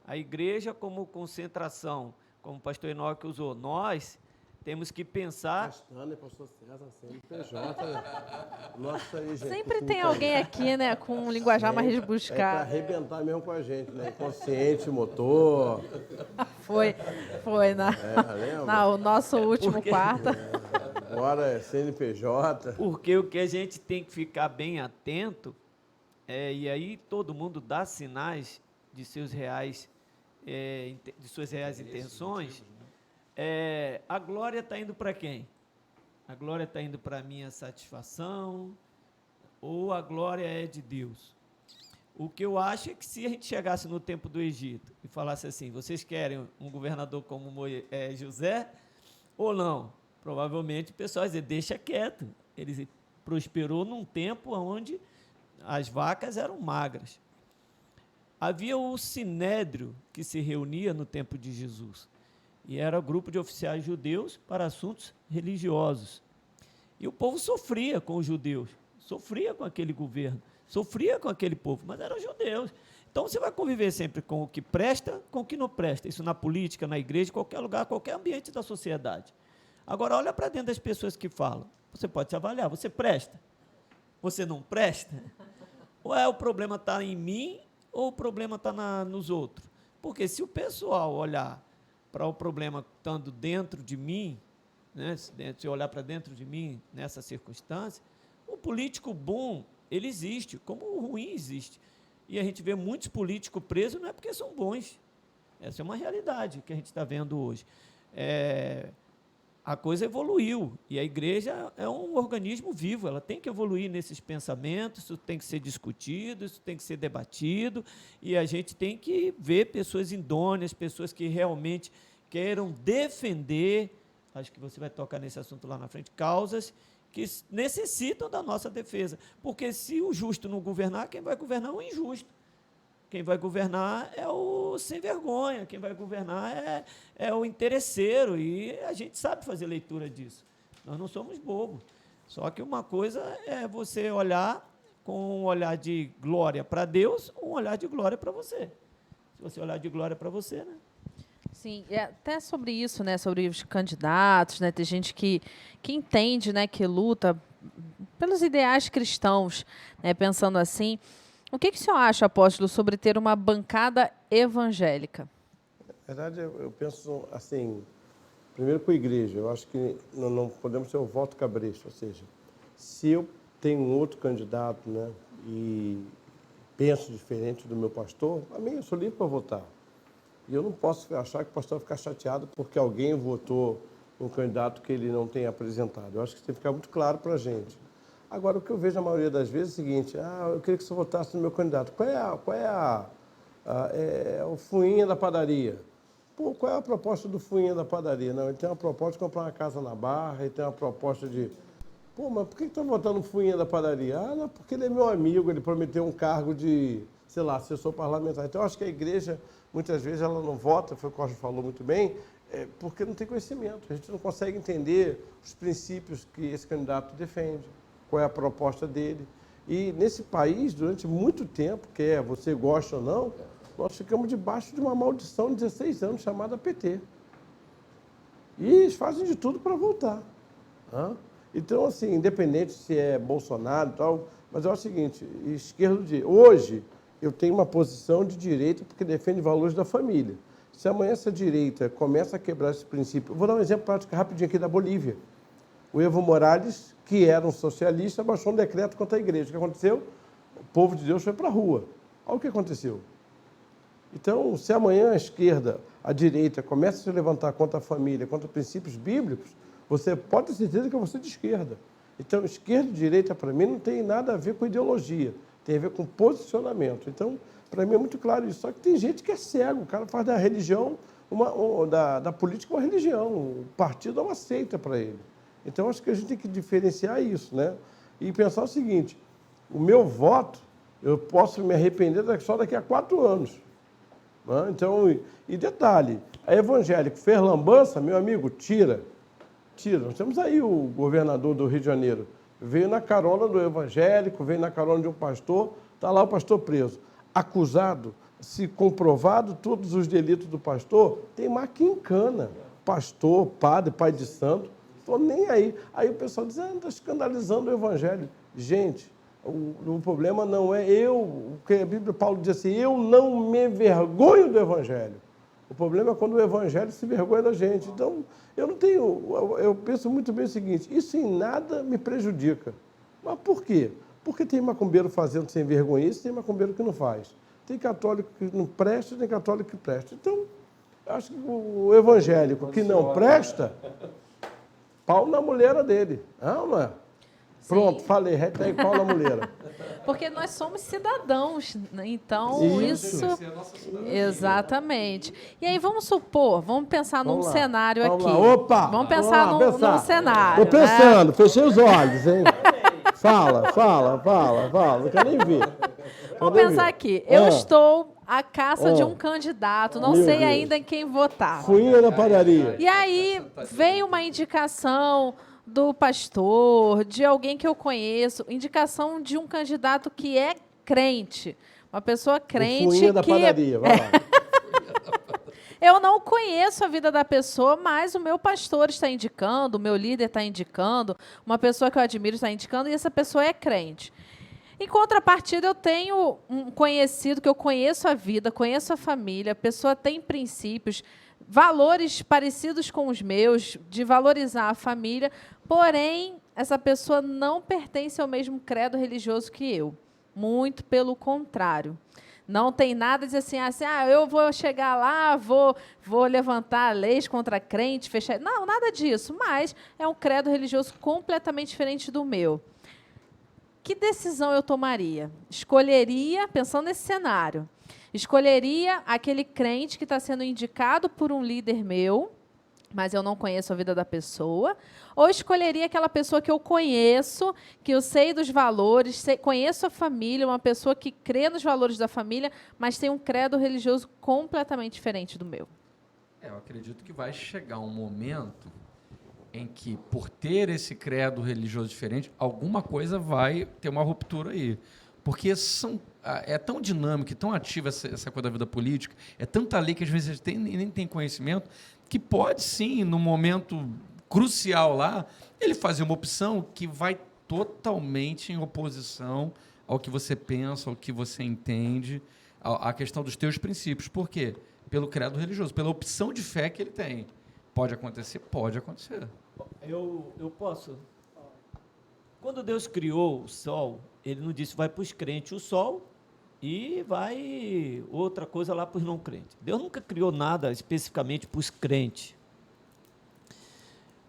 A igreja como concentração, como o pastor Enoque usou, nós temos que pensar... Pastor César, CNPJ. Nossa, aí, gente. Sempre tem alguém aqui, né, com um linguajar mais para rebuscado. arrebentar mesmo com a gente, né? Consciente, motor. Foi o nosso último quarto. Agora é CNPJ. Porque o que a gente tem que ficar bem atento, e aí todo mundo dá sinais de suas reais intenções, a glória está indo para quem? A glória está indo para a minha satisfação ou a glória é de Deus? O que eu acho é que se a gente chegasse no tempo do Egito e falasse assim: vocês querem um governador como José ou não? Provavelmente o pessoal ia dizer: deixa quieto. Ele prosperou num tempo onde as vacas eram magras. Havia o sinédrio que se reunia no tempo de Jesus. E era um grupo de oficiais judeus para assuntos religiosos. E o povo sofria com os judeus, sofria com aquele governo, sofria com aquele povo, mas eram judeus. Então você vai conviver sempre com o que presta, com o que não presta. Isso na política, na igreja, em qualquer lugar, qualquer ambiente da sociedade. Agora, olha para dentro das pessoas que falam. Você pode se avaliar. Você presta? Você não presta? Ou é o problema está em mim ou o problema está nos outros? Porque se o pessoal olhar para o problema estando dentro de mim, né, se olhar para dentro de mim nessa circunstância, o político bom, ele existe, como o ruim existe. E a gente vê muitos políticos presos não é porque são bons. Essa é uma realidade que a gente está vendo hoje. A coisa evoluiu e a igreja é um organismo vivo, ela tem que evoluir nesses pensamentos, isso tem que ser discutido, isso tem que ser debatido, e a gente tem que ver pessoas idôneas, pessoas que realmente queiram defender, acho que você vai tocar nesse assunto lá na frente, causas que necessitam da nossa defesa, porque se o justo não governar, quem vai governar é o injusto. Quem vai governar é o sem vergonha, quem vai governar é o interesseiro, e a gente sabe fazer leitura disso. Nós não somos bobos. Só que uma coisa é você olhar com um olhar de glória para Deus, um olhar de glória para você. Se você olhar de glória para você, né? Sim, e até sobre isso, né, sobre os candidatos, né, tem gente que entende, né, que luta pelos ideais cristãos, né, pensando assim. O que o senhor acha, apóstolo, sobre ter uma bancada evangélica? Na verdade, eu penso assim, primeiro com a igreja, eu acho que não podemos ter um voto cabresto, ou seja, se eu tenho um outro candidato, né, e penso diferente do meu pastor, a mim eu sou livre para votar. E eu não posso achar que o pastor vai ficar chateado porque alguém votou um candidato que ele não tem apresentado. Eu acho que isso tem que ficar muito claro para a gente. Agora, o que eu vejo na maioria das vezes é o seguinte, eu queria que você votasse no meu candidato. Qual é o fuinha da padaria? Pô, qual é a proposta do fuinha da padaria? Não, ele tem uma proposta de comprar uma casa na Barra, ele tem uma proposta de... Pô, mas por que estão votando no fuinha da padaria? Não, porque ele é meu amigo, ele prometeu um cargo de, sei lá, assessor parlamentar. Então, eu acho que a igreja, muitas vezes, ela não vota, foi o que o Costa falou muito bem, porque não tem conhecimento. A gente não consegue entender os princípios que esse candidato defende. Qual é a proposta dele. E nesse país, durante muito tempo, quer você gosta ou não, nós ficamos debaixo de uma maldição de 16 anos chamada PT. E eles fazem de tudo para voltar. Então, assim, independente se é Bolsonaro e tal, mas é o seguinte, hoje eu tenho uma posição de direita porque defende valores da família. Se amanhã essa direita começa a quebrar esse princípio, eu vou dar um exemplo prático rapidinho aqui da Bolívia. O Evo Morales, que era um socialista, baixou um decreto contra a igreja. O que aconteceu? O povo de Deus foi para a rua. Olha o que aconteceu. Então, se amanhã a esquerda, a direita, começa a se levantar contra a família, contra princípios bíblicos, você pode ter certeza que eu vou ser de esquerda. Então, esquerda e direita, para mim, não tem nada a ver com ideologia. Tem a ver com posicionamento. Então, para mim é muito claro isso. Só que tem gente que é cego. O cara faz da religião, da política uma religião. O partido é uma seita para ele. Então, acho que a gente tem que diferenciar isso, né? E pensar o seguinte, o meu voto, eu posso me arrepender só daqui a 4 anos. Né? Então, e detalhe, a evangélico fez lambança, meu amigo, tira. Nós temos aí o governador do Rio de Janeiro, veio na carona do evangélico, veio na carona de um pastor, está lá o pastor preso. Acusado, se comprovado todos os delitos do pastor, tem maquincana. Pastor, padre, pai de santo, estou nem aí. Aí o pessoal diz, está escandalizando o evangelho. Gente, o problema não é o que a Bíblia, Paulo diz assim, eu não me envergonho do evangelho. O problema é quando o evangelho se envergonha da gente. Então, eu penso muito bem o seguinte, isso em nada me prejudica. Mas por quê? Porque tem macumbeiro fazendo sem vergonhice, tem macumbeiro que não faz. Tem católico que não presta, tem católico que presta. Então, acho que o evangélico que não presta, pau na mulher dele. Não é? Pronto, Sim. falei, hashtag pau na mulher. Porque nós somos cidadãos, né? Então isso exatamente. E aí vamos pensar num cenário aqui. Opa! Vamos pensar num cenário. Estou pensando, né? Fechei os olhos, hein? Fala, não quero nem ver. Vamos pensar aqui. Eu estou à caça de um candidato, não Meu sei Deus. ainda em quem votar. Fuinha na padaria. E aí veio uma indicação do pastor, de alguém que eu conheço, indicação de um candidato que é crente, uma pessoa crente Fuinha da que padaria, vai lá. eu não conheço a vida da pessoa, mas o meu pastor está indicando, o meu líder está indicando, uma pessoa que eu admiro está indicando, e essa pessoa é crente. Em contrapartida, eu tenho um conhecido que eu conheço a vida, conheço a família, a pessoa tem princípios, valores parecidos com os meus, de valorizar a família, porém, essa pessoa não pertence ao mesmo credo religioso que eu. Muito pelo contrário. Não tem nada de assim, eu vou chegar lá, vou levantar leis contra crente, fechar. Não, nada disso, mas é um credo religioso completamente diferente do meu. Que decisão eu tomaria? Escolheria, pensando nesse cenário, escolheria aquele crente que está sendo indicado por um líder meu, mas eu não conheço a vida da pessoa, ou escolheria aquela pessoa que eu conheço, que eu sei dos valores, conheço a família, uma pessoa que crê nos valores da família, mas tem um credo religioso completamente diferente do meu? Eu acredito que vai chegar um momento em que, por ter esse credo religioso diferente, alguma coisa vai ter uma ruptura aí. Porque é tão dinâmico e tão ativa essa coisa da vida política, é tanta lei que às vezes a gente nem tem conhecimento, que pode sim, no momento crucial lá, ele fazer uma opção que vai totalmente em oposição ao que você pensa, ao que você entende, à questão dos teus princípios. Por quê? Pelo credo religioso, pela opção de fé que ele tem. Pode acontecer? Pode acontecer. Eu posso? Quando Deus criou o sol, ele não disse vai para os crentes o sol e vai outra coisa lá para os não crentes. Deus nunca criou nada especificamente para os crentes.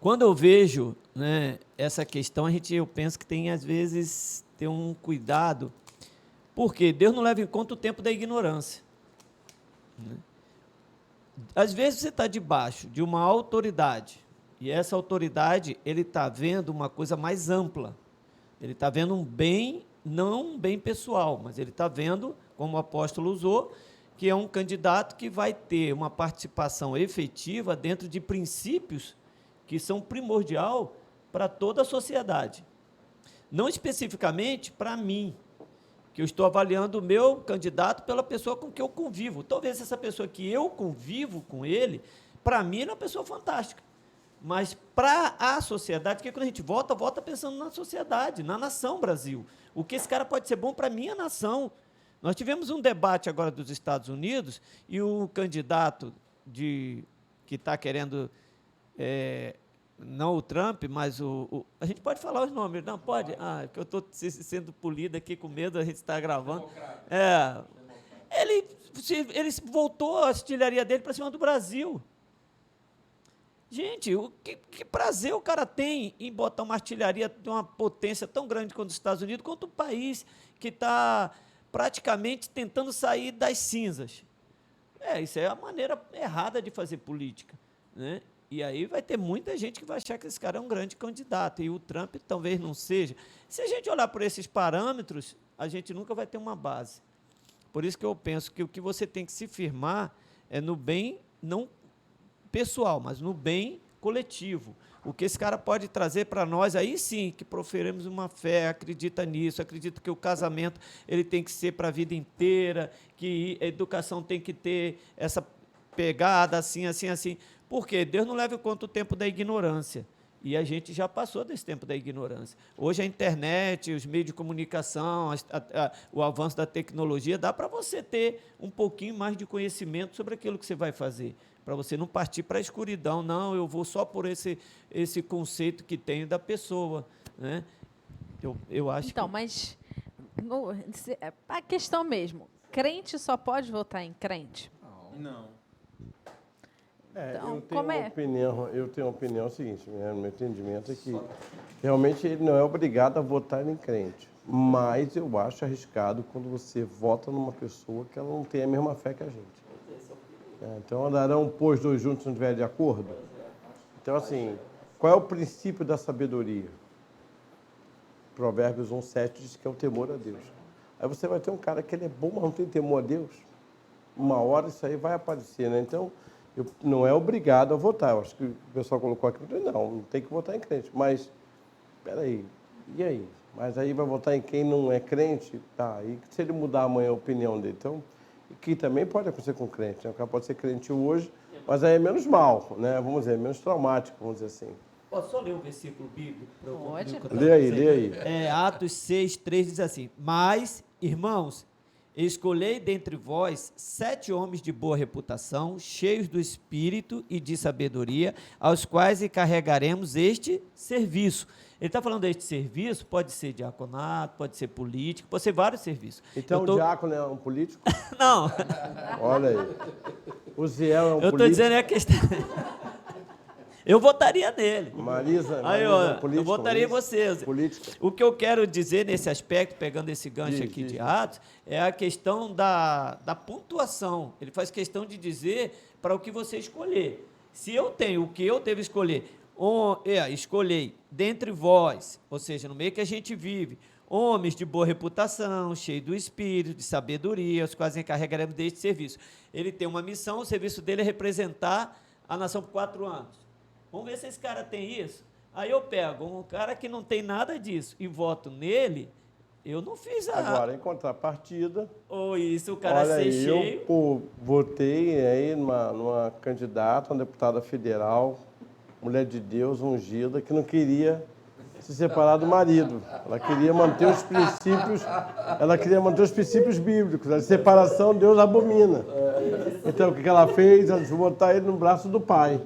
Quando eu vejo, né, essa questão, eu penso que tem, às vezes, ter um cuidado, porque Deus não leva em conta o tempo da ignorância. Né? Às vezes você está debaixo de uma autoridade, e essa autoridade, ele está vendo uma coisa mais ampla. Ele está vendo um bem, não um bem pessoal, mas ele está vendo, como o apóstolo usou, que é um candidato que vai ter uma participação efetiva dentro de princípios que são primordial para toda a sociedade. Não especificamente para mim, que eu estou avaliando o meu candidato pela pessoa com que eu convivo. Talvez essa pessoa que eu convivo com ele, para mim, é uma pessoa fantástica. Mas para a sociedade, porque quando a gente vota pensando na sociedade, na nação Brasil. O que esse cara pode ser bom para a minha nação. Nós tivemos um debate agora dos Estados Unidos e o candidato que está querendo, não o Trump, mas a gente pode falar os nomes, não pode? Porque eu estou sendo polido aqui com medo, a gente está gravando. Ele voltou a artilharia dele para cima do Brasil. Gente, que prazer o cara tem em botar uma artilharia de uma potência tão grande quanto os Estados Unidos, quanto um país que está praticamente tentando sair das cinzas. Isso é a maneira errada de fazer política, né? E aí vai ter muita gente que vai achar que esse cara é um grande candidato, e o Trump talvez não seja. Se a gente olhar por esses parâmetros, a gente nunca vai ter uma base. Por isso que eu penso que o que você tem que se firmar é no bem, não pessoal, mas no bem coletivo. O que esse cara pode trazer para nós, aí sim, que proferimos uma fé, acredita nisso, acredita que o casamento ele tem que ser para a vida inteira, que a educação tem que ter essa pegada assim, assim, assim. Por quê? Deus não leva em conta o tempo da ignorância. E a gente já passou desse tempo da ignorância. Hoje a internet, os meios de comunicação, o avanço da tecnologia, dá para você ter um pouquinho mais de conhecimento sobre aquilo que você vai fazer. Para você não partir para a escuridão, não, eu vou só por esse conceito que tenho da pessoa. Né? Eu acho então, mas a questão mesmo, crente só pode votar em crente? Não. Então, eu tenho uma opinião seguinte, meu entendimento é que realmente ele não é obrigado a votar em crente, mas eu acho arriscado quando você vota numa pessoa que ela não tem a mesma fé que a gente. Então andarão, pois, dois juntos se não estiverem de acordo? Então, assim, qual é o princípio da sabedoria? Provérbios 1,7 diz que é o temor a Deus. Aí você vai ter um cara que ele é bom, mas não tem temor a Deus. Uma hora isso aí vai aparecer, né? Então, não é obrigado a votar. Eu acho que o pessoal colocou aqui, não tem que votar em crente. Mas, peraí, e aí? Mas aí vai votar em quem não é crente? Tá, e se ele mudar amanhã a opinião dele? Então, que também pode acontecer com crente, né? O cara pode ser crente hoje, mas aí é menos mal, né? Vamos dizer, menos traumático, vamos dizer assim. Posso só ler um versículo bíblico para eu concluir Pode. o que eu tava Lê aí, dizendo? lê aí. Atos 6, 3 diz assim: Mas, irmãos, escolhei dentre vós 7 homens de boa reputação, cheios do Espírito e de sabedoria, aos quais encarregaremos este serviço. Ele está falando deste serviço, pode ser diaconato, pode ser político, pode ser vários serviços. Então Eu tô- o diácono é um político? Não, Olha aí. O Ziel é um eu estou político? dizendo é a questão... Eu votaria nele. Marisa, Aí, Marisa é ó, um político? eu votaria em Marisa? vocês. Política. O que eu quero dizer nesse aspecto, pegando esse gancho Diz, aqui diz. de Atos, é a questão da pontuação. Ele faz questão de dizer para o que você escolher. Se eu tenho o que eu devo escolher, escolhei dentre vós, ou seja, no meio que a gente vive, homens de boa reputação, cheios do Espírito, de sabedoria, os quais encarregaremos deste serviço. Ele tem uma missão, o serviço dele é representar a nação por 4 anos. Vamos ver se esse cara tem isso. Aí eu pego um cara que não tem nada disso e voto nele, eu não fiz a... Agora, em contrapartida, Ou isso, o cara olha ser aí, cheio... eu votei aí numa candidata, uma deputada federal, mulher de Deus, ungida, que não queria se separar do marido. Ela queria manter os princípios bíblicos. A separação Deus abomina. Então, o que ela fez? Ela disse, botar ele no braço do pai.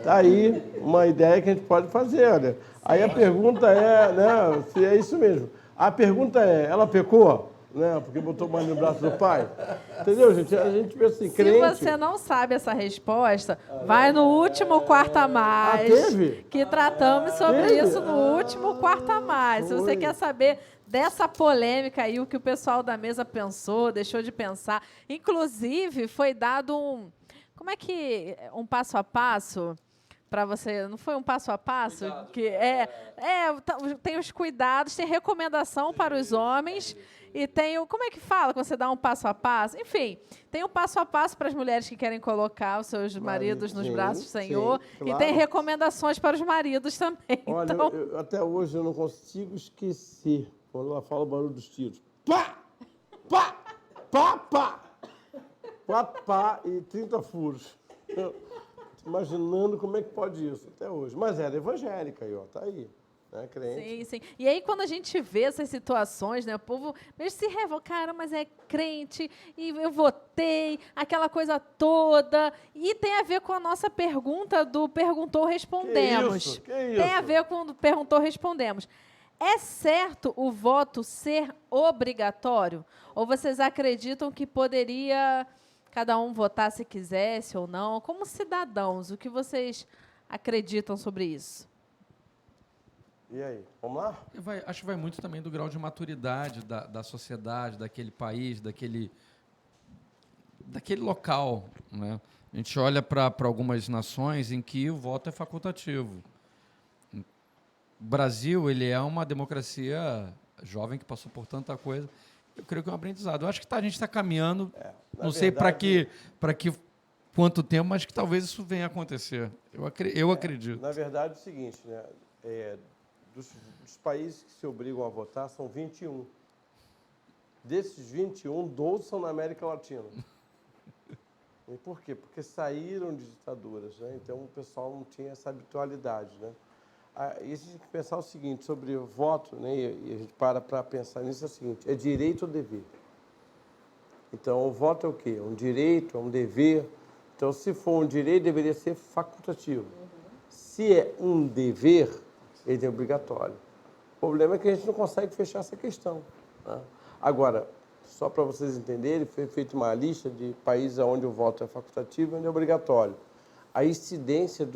Tá aí uma ideia que a gente pode fazer, olha. Aí a pergunta é, né, se é isso mesmo. A pergunta é, ela pecou? Né, porque botou o marido no braço do pai? Entendeu, gente? A gente pensa assim, Se crente... você não sabe essa resposta, vai no último Quarta Mais, teve? que tratamos sobre Teve? isso no último Quarta Mais. Se você foi. quer saber dessa polêmica aí, o que o pessoal da mesa pensou, deixou de pensar. Inclusive, foi dado um passo a passo para você, não foi um passo a passo? Que tem os cuidados, tem recomendação para os homens e tem como é que fala quando você dá um passo a passo? Enfim, tem um passo a passo para as mulheres que querem colocar os seus maridos nos sim, braços do sim, Senhor e claro. tem recomendações para os maridos também. Olha, Então, até hoje eu não consigo esquecer quando ela fala o barulho dos tiros. Pá! Pá! Pá! Pá! 4 pá e 30 furos. Imaginando como é que pode isso até hoje. Mas era evangélica aí, ó, tá aí. Né, crente. sim, sim. E aí, quando a gente vê essas situações, né, o povo mesmo se revolta, cara, mas é crente, e eu votei, aquela coisa toda. E tem a ver com a nossa pergunta do Perguntou, Respondemos. Que isso? Tem a ver com o Perguntou, Respondemos. É certo o voto ser obrigatório? Ou vocês acreditam que poderia cada um votar se quisesse ou não? Como cidadãos, o que vocês acreditam sobre isso? E aí, vamos lá? Acho que vai muito também do grau de maturidade da sociedade, daquele país, daquele local. Né? A gente olha para algumas nações em que o voto é facultativo. O Brasil, ele é uma democracia jovem que passou por tanta coisa. Eu creio que é um aprendizado. Eu acho que a gente está caminhando, não sei para que quanto tempo, mas que talvez isso venha a acontecer. Eu acredito. Na verdade, é o seguinte, né? Dos países que se obrigam a votar, são 21. Desses 21, 12 são na América Latina. E por quê? Porque saíram de ditaduras, né? Então o pessoal não tinha essa habitualidade, né? E a gente tem que pensar o seguinte, sobre o voto, né? E a gente para pensar nisso, é o seguinte, é direito ou dever? Então, o voto é o quê? É um direito, é um dever. Então, se for um direito, deveria ser facultativo. Se é um dever, ele é obrigatório. O problema é que a gente não consegue fechar essa questão. Né? Agora, só para vocês entenderem, foi feita uma lista de países onde o voto é facultativo e onde é obrigatório. A incidência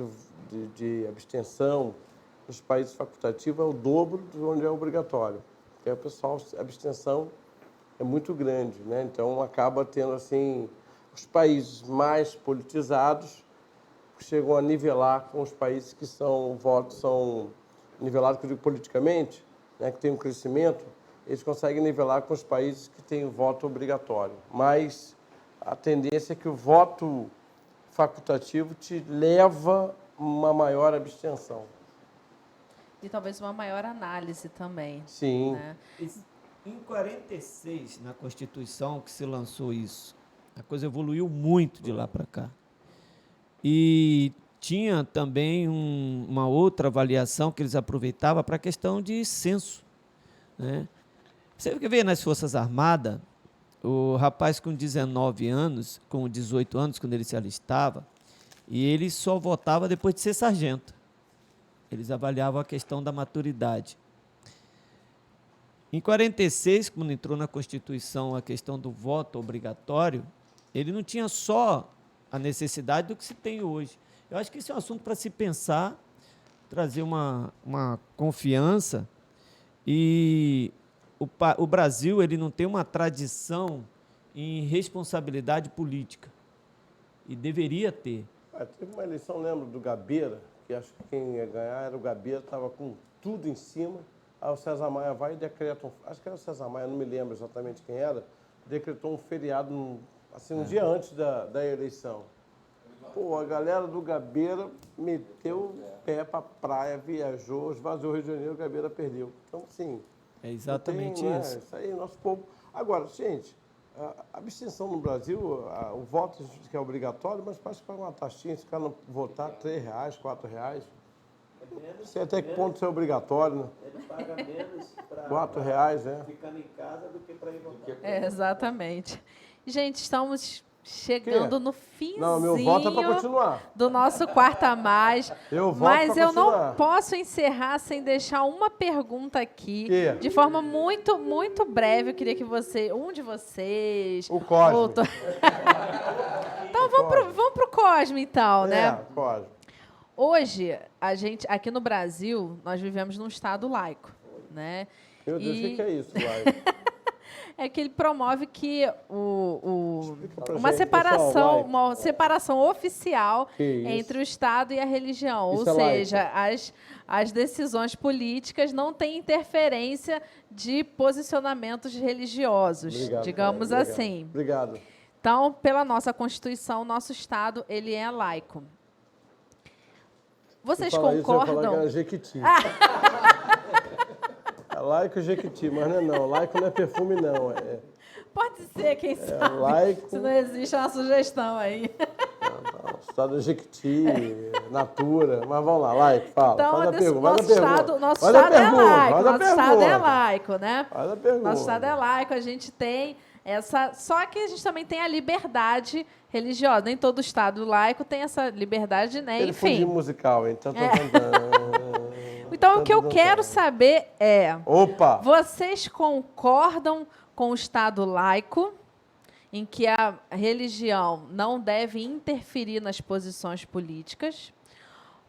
de abstenção nos países facultativos é o dobro de onde é obrigatório. Porque o pessoal, a abstenção é muito grande, né? Então acaba tendo assim os países mais politizados chegam a nivelar com os países que são nivelados, que eu digo politicamente, né, que tem um crescimento, eles conseguem nivelar com os países que têm voto obrigatório. Mas a tendência é que o voto facultativo te leva a uma maior abstenção. E talvez uma maior análise também. Sim. Né? Em 46, na Constituição, que se lançou isso, a coisa evoluiu muito de lá para cá. E tinha também uma outra avaliação que eles aproveitavam para a questão de censo, né? Você vê nas Forças Armadas, o rapaz com 19 anos, com 18 anos, quando ele se alistava, e ele só votava depois de ser sargento. Eles avaliavam a questão da maturidade. Em 46, quando entrou na Constituição a questão do voto obrigatório, ele não tinha só a necessidade do que se tem hoje. Eu acho que isso é um assunto para se pensar, trazer uma confiança. E o Brasil ele não tem uma tradição em responsabilidade política. E deveria ter. Teve uma eleição, lembro, do Gabeira, que acho que quem ia ganhar era o Gabeira, estava com tudo em cima. Aí o César Maia vai e decreta, acho que era o César Maia, não me lembro exatamente quem era, decretou um feriado assim, um dia antes da eleição. Pô, a galera do Gabeira meteu o pé para a praia, viajou, esvaziou o Rio de Janeiro, o Gabeira perdeu. Então, sim. É exatamente tem, isso. Né, isso aí, nosso povo. Agora, gente, a abstenção no Brasil, o voto que é obrigatório, mas parece que paga uma taxinha, se o cara não votar, R$3, R$4. Não sei até que ponto isso é obrigatório, né? Ele paga menos para R$4, né? ficando em casa do que para ir votar. Exatamente. Gente, estamos chegando no finzinho Não, meu voto é para continuar. do nosso Quarta a Mais. Eu voto Mas pra eu não continuar. posso encerrar sem deixar uma pergunta aqui. Que? De forma muito, muito breve. Eu queria que um de vocês... O Cosme. outro- Então, vamos pro Cosme, então, né? Cosme. Hoje, a gente, aqui no Brasil, nós vivemos num Estado laico, né? Meu Deus, o que é isso, Lai? É que ele promove que pra uma gente, separação, pessoal, vai. uma separação oficial Que isso? entre o Estado e a religião. Isso Ou é seja, as decisões políticas não têm interferência de posicionamentos religiosos, Obrigado, digamos obrigado. assim. Obrigado. Então, pela nossa Constituição, nosso Estado ele é laico. Vocês Você fala isso, eu ia falar que concordam? era Jequiti. É laico Jequiti, mas não é não. Laico não é perfume, não. Pode ser, quem sabe. laico. Se não existe uma sugestão aí. Estado Jequiti, Natura. Mas vamos lá, laico, fala. Então, faz a pergunta. nosso Estado é laico. Faz a Nosso Estado é pergunta. laico, né? Faz a pergunta. Nosso Estado é laico, a gente tem essa... Só que a gente também tem a liberdade religiosa. Nem todo Estado laico tem essa liberdade, né? Ele foi de Enfim. musical, então... Então, o que eu quero saber é... Opa! Vocês concordam com o Estado laico, em que a religião não deve interferir nas posições políticas?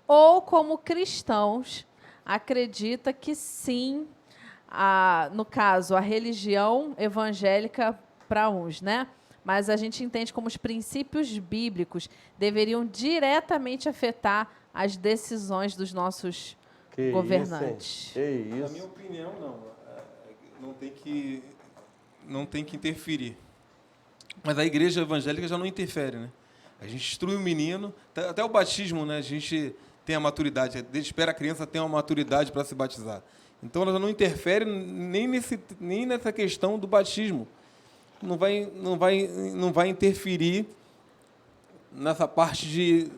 Ou, como cristãos, acredita que sim, no caso, a religião evangélica para uns, né? Mas a gente entende como os princípios bíblicos deveriam diretamente afetar as decisões dos nossos governantes. Que isso. Na minha opinião, não. Não tem que interferir. Mas a igreja evangélica já não interfere, né? A gente instrui o menino, até o batismo, né? A gente tem a maturidade, espera a criança ter uma maturidade para se batizar. Então, ela não interfere nem nessa questão do batismo. Não vai interferir nessa parte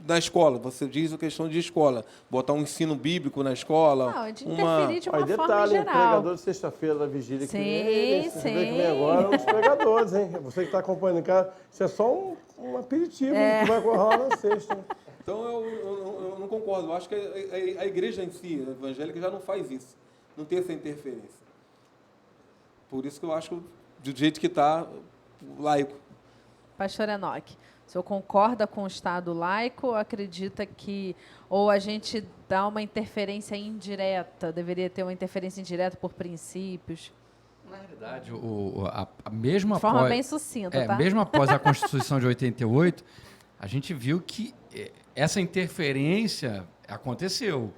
da escola. Você diz a questão de escola. Botar um ensino bíblico na escola. Não, de interferir de uma forma detalhe, geral. pregador de sexta-feira da vigília. Sim, que sim. vem agora, os pregadores, hein? Você que está acompanhando em casa, isso é só um aperitivo que vai rolar na sexta. Então, eu não concordo. Eu acho que a igreja em si, a evangélica, já não faz isso. Não tem essa interferência. Por isso que eu acho, do jeito que está, laico. Pastor Enoque, o senhor concorda com o Estado laico ou acredita que ou a gente dá uma interferência indireta, deveria ter uma interferência indireta por princípios? Na realidade, a mesma De forma após, bem sucinta, tá? mesmo após a Constituição de 88, a gente viu que essa interferência aconteceu.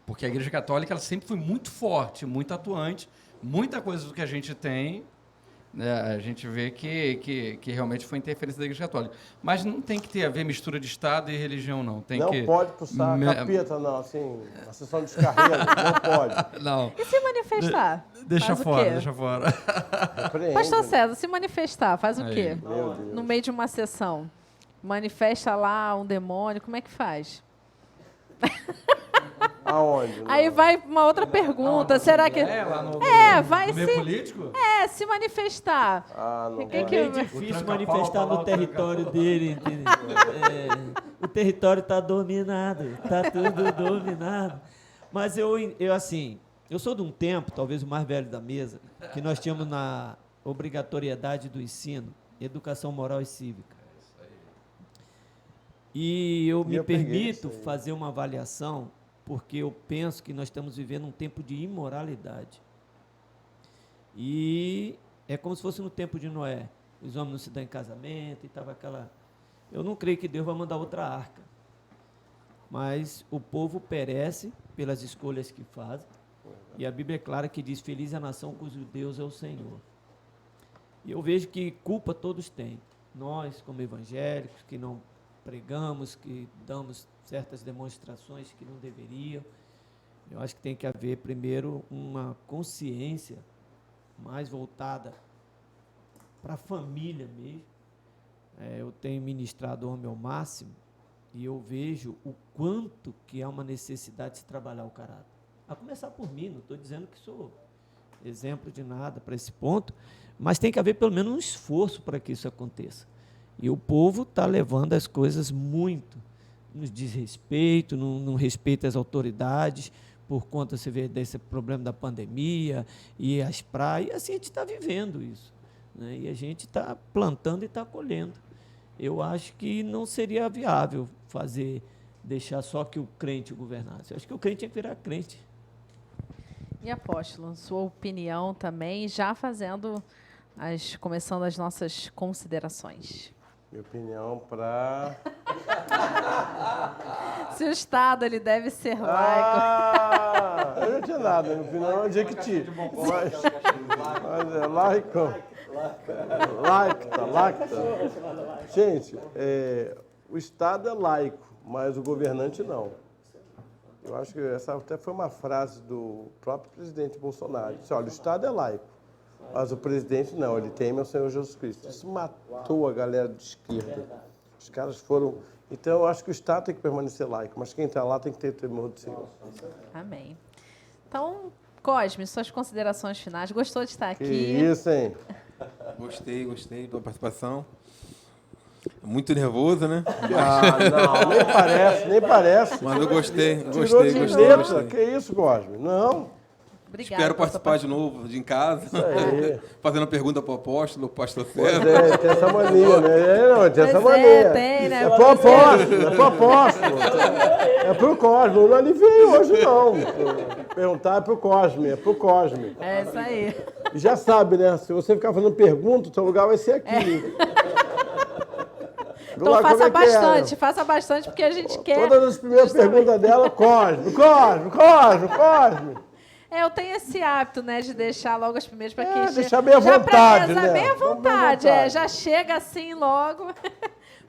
Porque a Igreja Católica ela sempre foi muito forte, muito atuante. Muita coisa do que a gente tem, né, a gente vê que realmente foi interferência da Igreja Católica. Mas não tem que ter a ver mistura de Estado e religião, não. Tem Não que... pode puxar capeta, não, assim, a sessão de descarrego, não pode. Não. E se manifestar? Deixa Faz o fora, quê? deixa fora. Repreende. Pastor César, se manifestar, faz o Aí. quê? Meu Deus. No meio de uma sessão. manifesta lá um demônio, como é que faz? Aonde? Aí vai uma outra pergunta, será que... Lá no, vai no meio se... político? se manifestar. Não. Que É que- meio O difícil tranca-pau manifestar tá lá, no o território dele, entendeu? O território está dominado, está tudo dominado. Mas eu sou de um tempo, talvez o mais velho da mesa, que nós tínhamos na obrigatoriedade do ensino, educação moral e cívica. E eu me eu peguei permito isso aí. fazer uma avaliação, porque eu penso que nós estamos vivendo um tempo de imoralidade. E é como se fosse no tempo de Noé. Os homens não se dão em casamento e estava aquela... Eu não creio que Deus vai mandar outra arca. Mas o povo perece pelas escolhas que fazem. E a Bíblia é clara que diz, feliz é a nação cujo Deus é o Senhor. E eu vejo que culpa todos têm. Nós, como evangélicos, que não pregamos, que damos certas demonstrações que não deveriam. Eu acho que tem que haver, primeiro, uma consciência mais voltada para a família mesmo. Eu tenho ministrado Homem ao Máximo e eu vejo o quanto que há uma necessidade de se trabalhar o caráter. A começar por mim, não estou dizendo que sou exemplo de nada para esse ponto, mas tem que haver pelo menos um esforço para que isso aconteça. E o povo está levando as coisas muito no desrespeito, não respeita as autoridades, por conta, você vê, desse problema da pandemia, e as praias, e assim a gente está vivendo isso, né? E a gente está plantando e está colhendo. Eu acho que não seria viável deixar só que o crente governasse. Eu acho que o crente tinha que virar crente. E apóstolo, sua opinião também, já começando as nossas considerações. Minha opinião para... Se o Estado ele deve ser laico. Eu não tinha nada, minha opinião é de Jequiti. Mas é laico. Lacta. Gente, o Estado é laico, mas o governante não. Eu acho que essa até foi uma frase do próprio presidente Bolsonaro. Ele disse, olha, o Estado é laico, mas o presidente não, ele teme ao Senhor Jesus Cristo. Isso matou a galera de esquerda. Os caras foram... Então, eu acho que o Estado tem que permanecer laico, mas quem está lá tem que ter temor do Senhor. Amém. Então, Cosme, suas considerações finais. Gostou de estar aqui? Que isso, hein? Gostei da participação. Muito nervoso, né? Não, nem parece. Mas eu gostei. Tirou de letra. Que isso, Cosme? Não. Obrigada. Espero pela sua participar de novo em casa. Isso aí. Fazendo pergunta para o pastor Pois César. é, tem essa mania, né? Tem essa Pois mania. tem, né? É pro apóstolo. É pro Cosme. Não aliviei hoje, não. Perguntar é pro Cosme, É isso aí. E já sabe, né? Se você ficar fazendo pergunta, o seu lugar vai ser aqui. Então faça bastante, porque a gente quer... Todas as primeiras perguntas dela, Cosme. Eu tenho esse hábito, né, de deixar logo as primeiras para quem deixar bem à vontade, né? Bem à Vamos vontade, bem à vontade. já chega assim logo.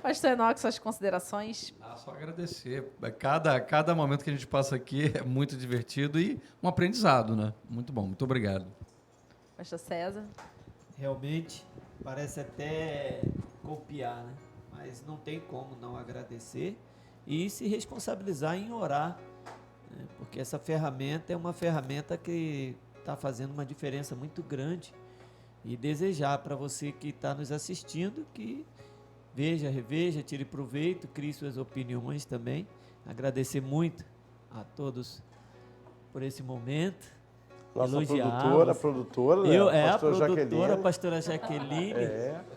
Pastor Enoque, suas considerações. Só agradecer. Cada momento que a gente passa aqui é muito divertido e um aprendizado, né? Muito bom, muito obrigado. Pastor César. Realmente, parece até copiar, né? Mas não tem como não agradecer e se responsabilizar em orar, né? Porque essa ferramenta é uma ferramenta que está fazendo uma diferença muito grande. E desejar para você que está nos assistindo que veja, reveja, tire proveito, crie suas opiniões também. Agradecer muito a todos por esse momento. Nossa Elogiar produtora, né? a produtora, a pastora Jaqueline.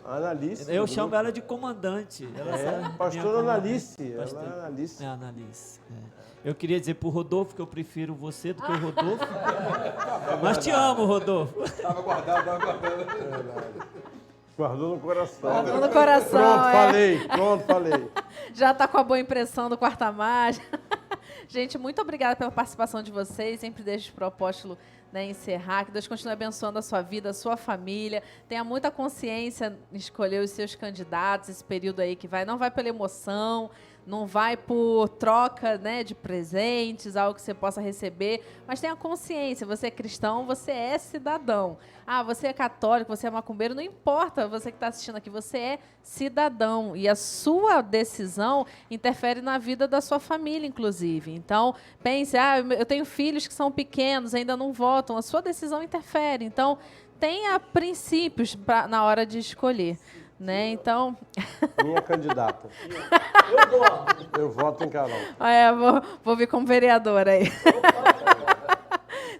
Analice. Eu chamo ela de comandante. Ela sabe, Pastora minha Analice. comandante. Ela é Analice. É, Analice. Eu queria dizer pro Rodolfo que eu prefiro você do que o Rodolfo. Mas te amo, Rodolfo. Estava guardado. Guardou no coração. Guardou no coração, Pronto, falei. Já está com a boa impressão do Quarta Margem. Gente, muito obrigada pela participação de vocês. Sempre deixo para o apóstolo, né, encerrar. Que Deus continue abençoando a sua vida, a sua família. Tenha muita consciência em escolher os seus candidatos, esse período aí que não vai pela emoção, não vai por troca, né, de presentes, algo que você possa receber, mas tenha consciência, você é cristão, você é cidadão. Ah, você é católico, você é macumbeiro, não importa, você que está assistindo aqui, você é cidadão. E a sua decisão interfere na vida da sua família, inclusive. Então, pense, eu tenho filhos que são pequenos, ainda não votam, a sua decisão interfere. Então, tenha princípios na hora de escolher. Né? Então. Minha candidata. Eu voto em Carol. Vou vir como vereadora aí.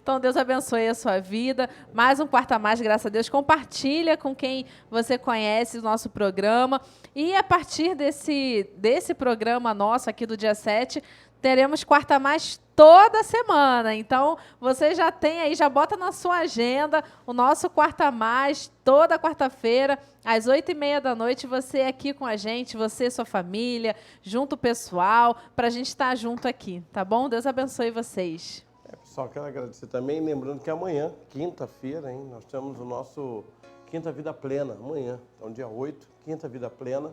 Então, Deus abençoe a sua vida. Mais um Quarta Mais, graças a Deus. Compartilha com quem você conhece o nosso programa. E a partir desse programa nosso aqui do dia 7, teremos Quarta Mais toda semana. Então, você já tem aí, já bota na sua agenda o nosso Quarta Mais, toda quarta-feira, às 8h30 da noite, você aqui com a gente, você, sua família, junto o pessoal, para a gente estar junto aqui, tá bom? Deus abençoe vocês. Pessoal, quero agradecer também, lembrando que amanhã, quinta-feira, nós temos o nosso Quinta Vida Plena, amanhã, então dia 8, Quinta Vida Plena.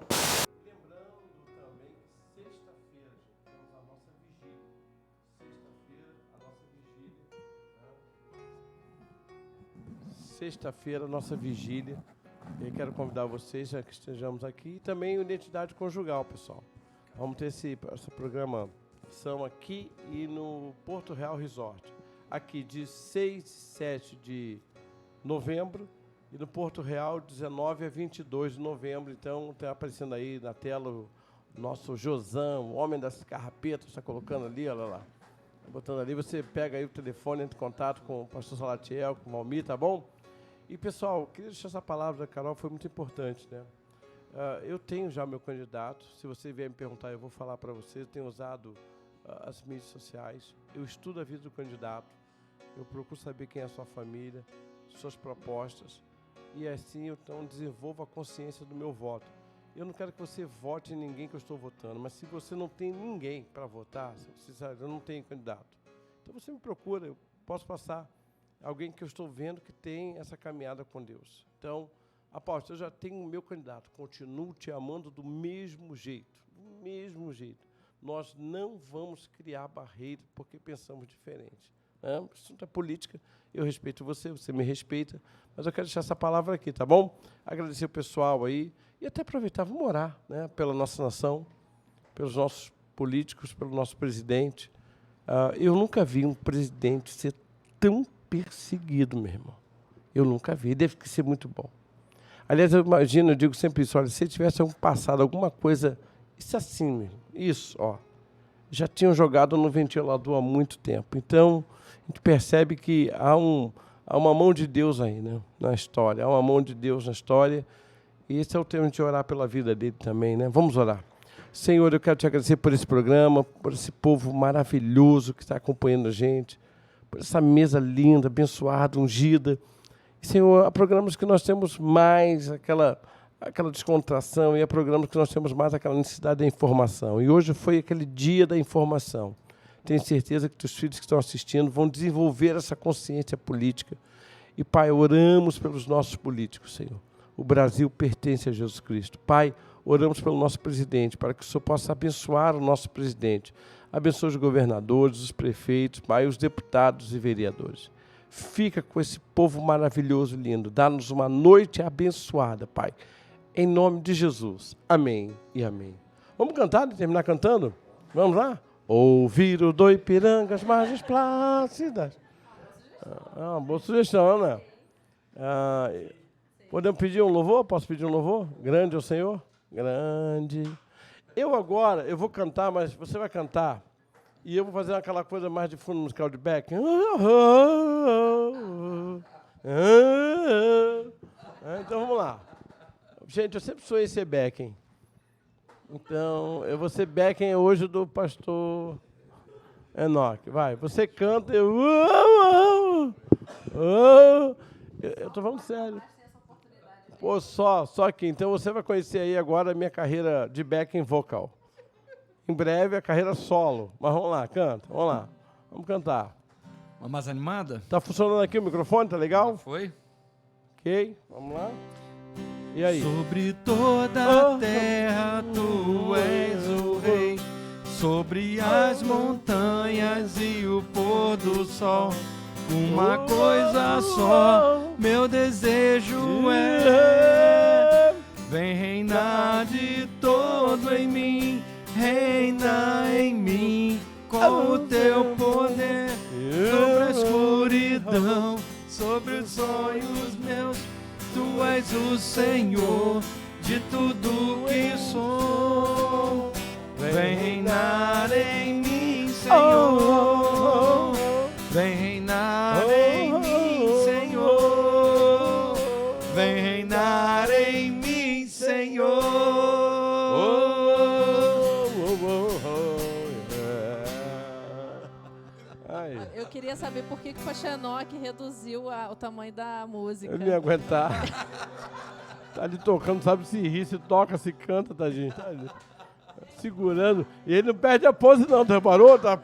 Sexta-feira, nossa vigília. Eu quero convidar vocês, já que estejamos aqui, e também identidade conjugal, pessoal. Vamos ter essa programação aqui e no Porto Real Resort. Aqui de 6 e 7 de novembro e no Porto Real, 19 a 22 de novembro. Então, está aparecendo aí na tela o nosso Josan, o homem das carrapetas, está colocando ali, olha lá. Botando ali, você pega aí o telefone, entra em contato com o pastor Salatiel, com o Malmi, tá bom? E, pessoal, queria deixar essa palavra da Carol, foi muito importante, né? Eu tenho já meu candidato, se você vier me perguntar, eu vou falar para você. Eu tenho usado as mídias sociais, eu estudo a vida do candidato, eu procuro saber quem é a sua família, suas propostas, e assim eu então desenvolvo a consciência do meu voto. Eu não quero que você vote em ninguém que eu estou votando, mas se você não tem ninguém para votar, se você sabe, eu não tenho candidato, então você me procura, eu posso passar alguém que eu estou vendo que tem essa caminhada com Deus. Então, apóstolo, eu já tenho o meu candidato, continuo te amando do mesmo jeito, do mesmo jeito. Nós não vamos criar barreira porque pensamos diferente. Né? Isso não é política, eu respeito você, você me respeita, mas eu quero deixar essa palavra aqui, tá bom? Agradecer o pessoal aí e até aproveitar, vamos orar, né, pela nossa nação, pelos nossos políticos, pelo nosso presidente. Eu nunca vi um presidente ser tão perseguido, meu irmão. Eu nunca vi, deve ser muito bom. Aliás, eu imagino, eu digo sempre isso, olha, se tivesse passado alguma coisa, isso assim mesmo, isso, ó, já tinham jogado no ventilador há muito tempo. Então, a gente percebe que há uma mão de Deus aí, né, na história, há uma mão de Deus na história, e esse é o tempo de orar pela vida dele também, né? Vamos orar. Senhor, eu quero te agradecer por esse programa, por esse povo maravilhoso que está acompanhando a gente, por essa mesa linda, abençoada, ungida. E, Senhor, há programas que nós temos mais aquela descontração, e há programas que nós temos mais aquela necessidade da informação. E hoje foi aquele dia da informação. Tenho certeza que os filhos que estão assistindo vão desenvolver essa consciência política. E, Pai, oramos pelos nossos políticos, Senhor. O Brasil pertence a Jesus Cristo. Pai, oramos pelo nosso presidente, para que o Senhor possa abençoar o nosso presidente. Abençoe os governadores, os prefeitos, Pai, os deputados e vereadores. Fica com esse povo maravilhoso e lindo. Dá-nos uma noite abençoada, Pai. Em nome de Jesus. Amém e amém. Vamos cantar e terminar cantando? Vamos lá? Ouviram do Ipiranga as margens plácidas. Uma boa sugestão, né? Podemos pedir um louvor? Posso pedir um louvor? Grande é o Senhor? Grande. Eu vou cantar, mas você vai cantar. E eu vou fazer aquela coisa mais de fundo musical de Beck. Então vamos lá. Gente, eu sempre sonhei ser Becken. Então, eu vou ser Becken hoje do pastor Enoque. Vai, você canta, eu estou falando sério. Pô, só aqui. Então, você vai conhecer aí agora a minha carreira de Becken vocal. Em breve, a carreira solo. Mas vamos lá, canta, vamos lá. Vamos cantar. Uma mais animada? Tá funcionando aqui o microfone, tá legal? Foi? Ok, vamos lá. E aí? Sobre toda a terra tu és o rei. sobre as montanhas e o pôr do sol. Uma coisa só, meu desejo é: vem reinar de todo em mim, reina em mim com o teu poder, sobre a escuridão, sobre os sonhos meus. Tu és o Senhor de tudo que sou. Vem reinar em mim, Senhor. Vem reinar em mim, Senhor. Vem reinar em mim, Senhor. Eu queria saber por que o Pastor Enoque reduziu o tamanho da música. Eu não ia aguentar. Tá ali tocando, sabe se ri, se toca, se canta, tá, gente? Tá ali segurando. E ele não perde a pose não, tu reparou? Tá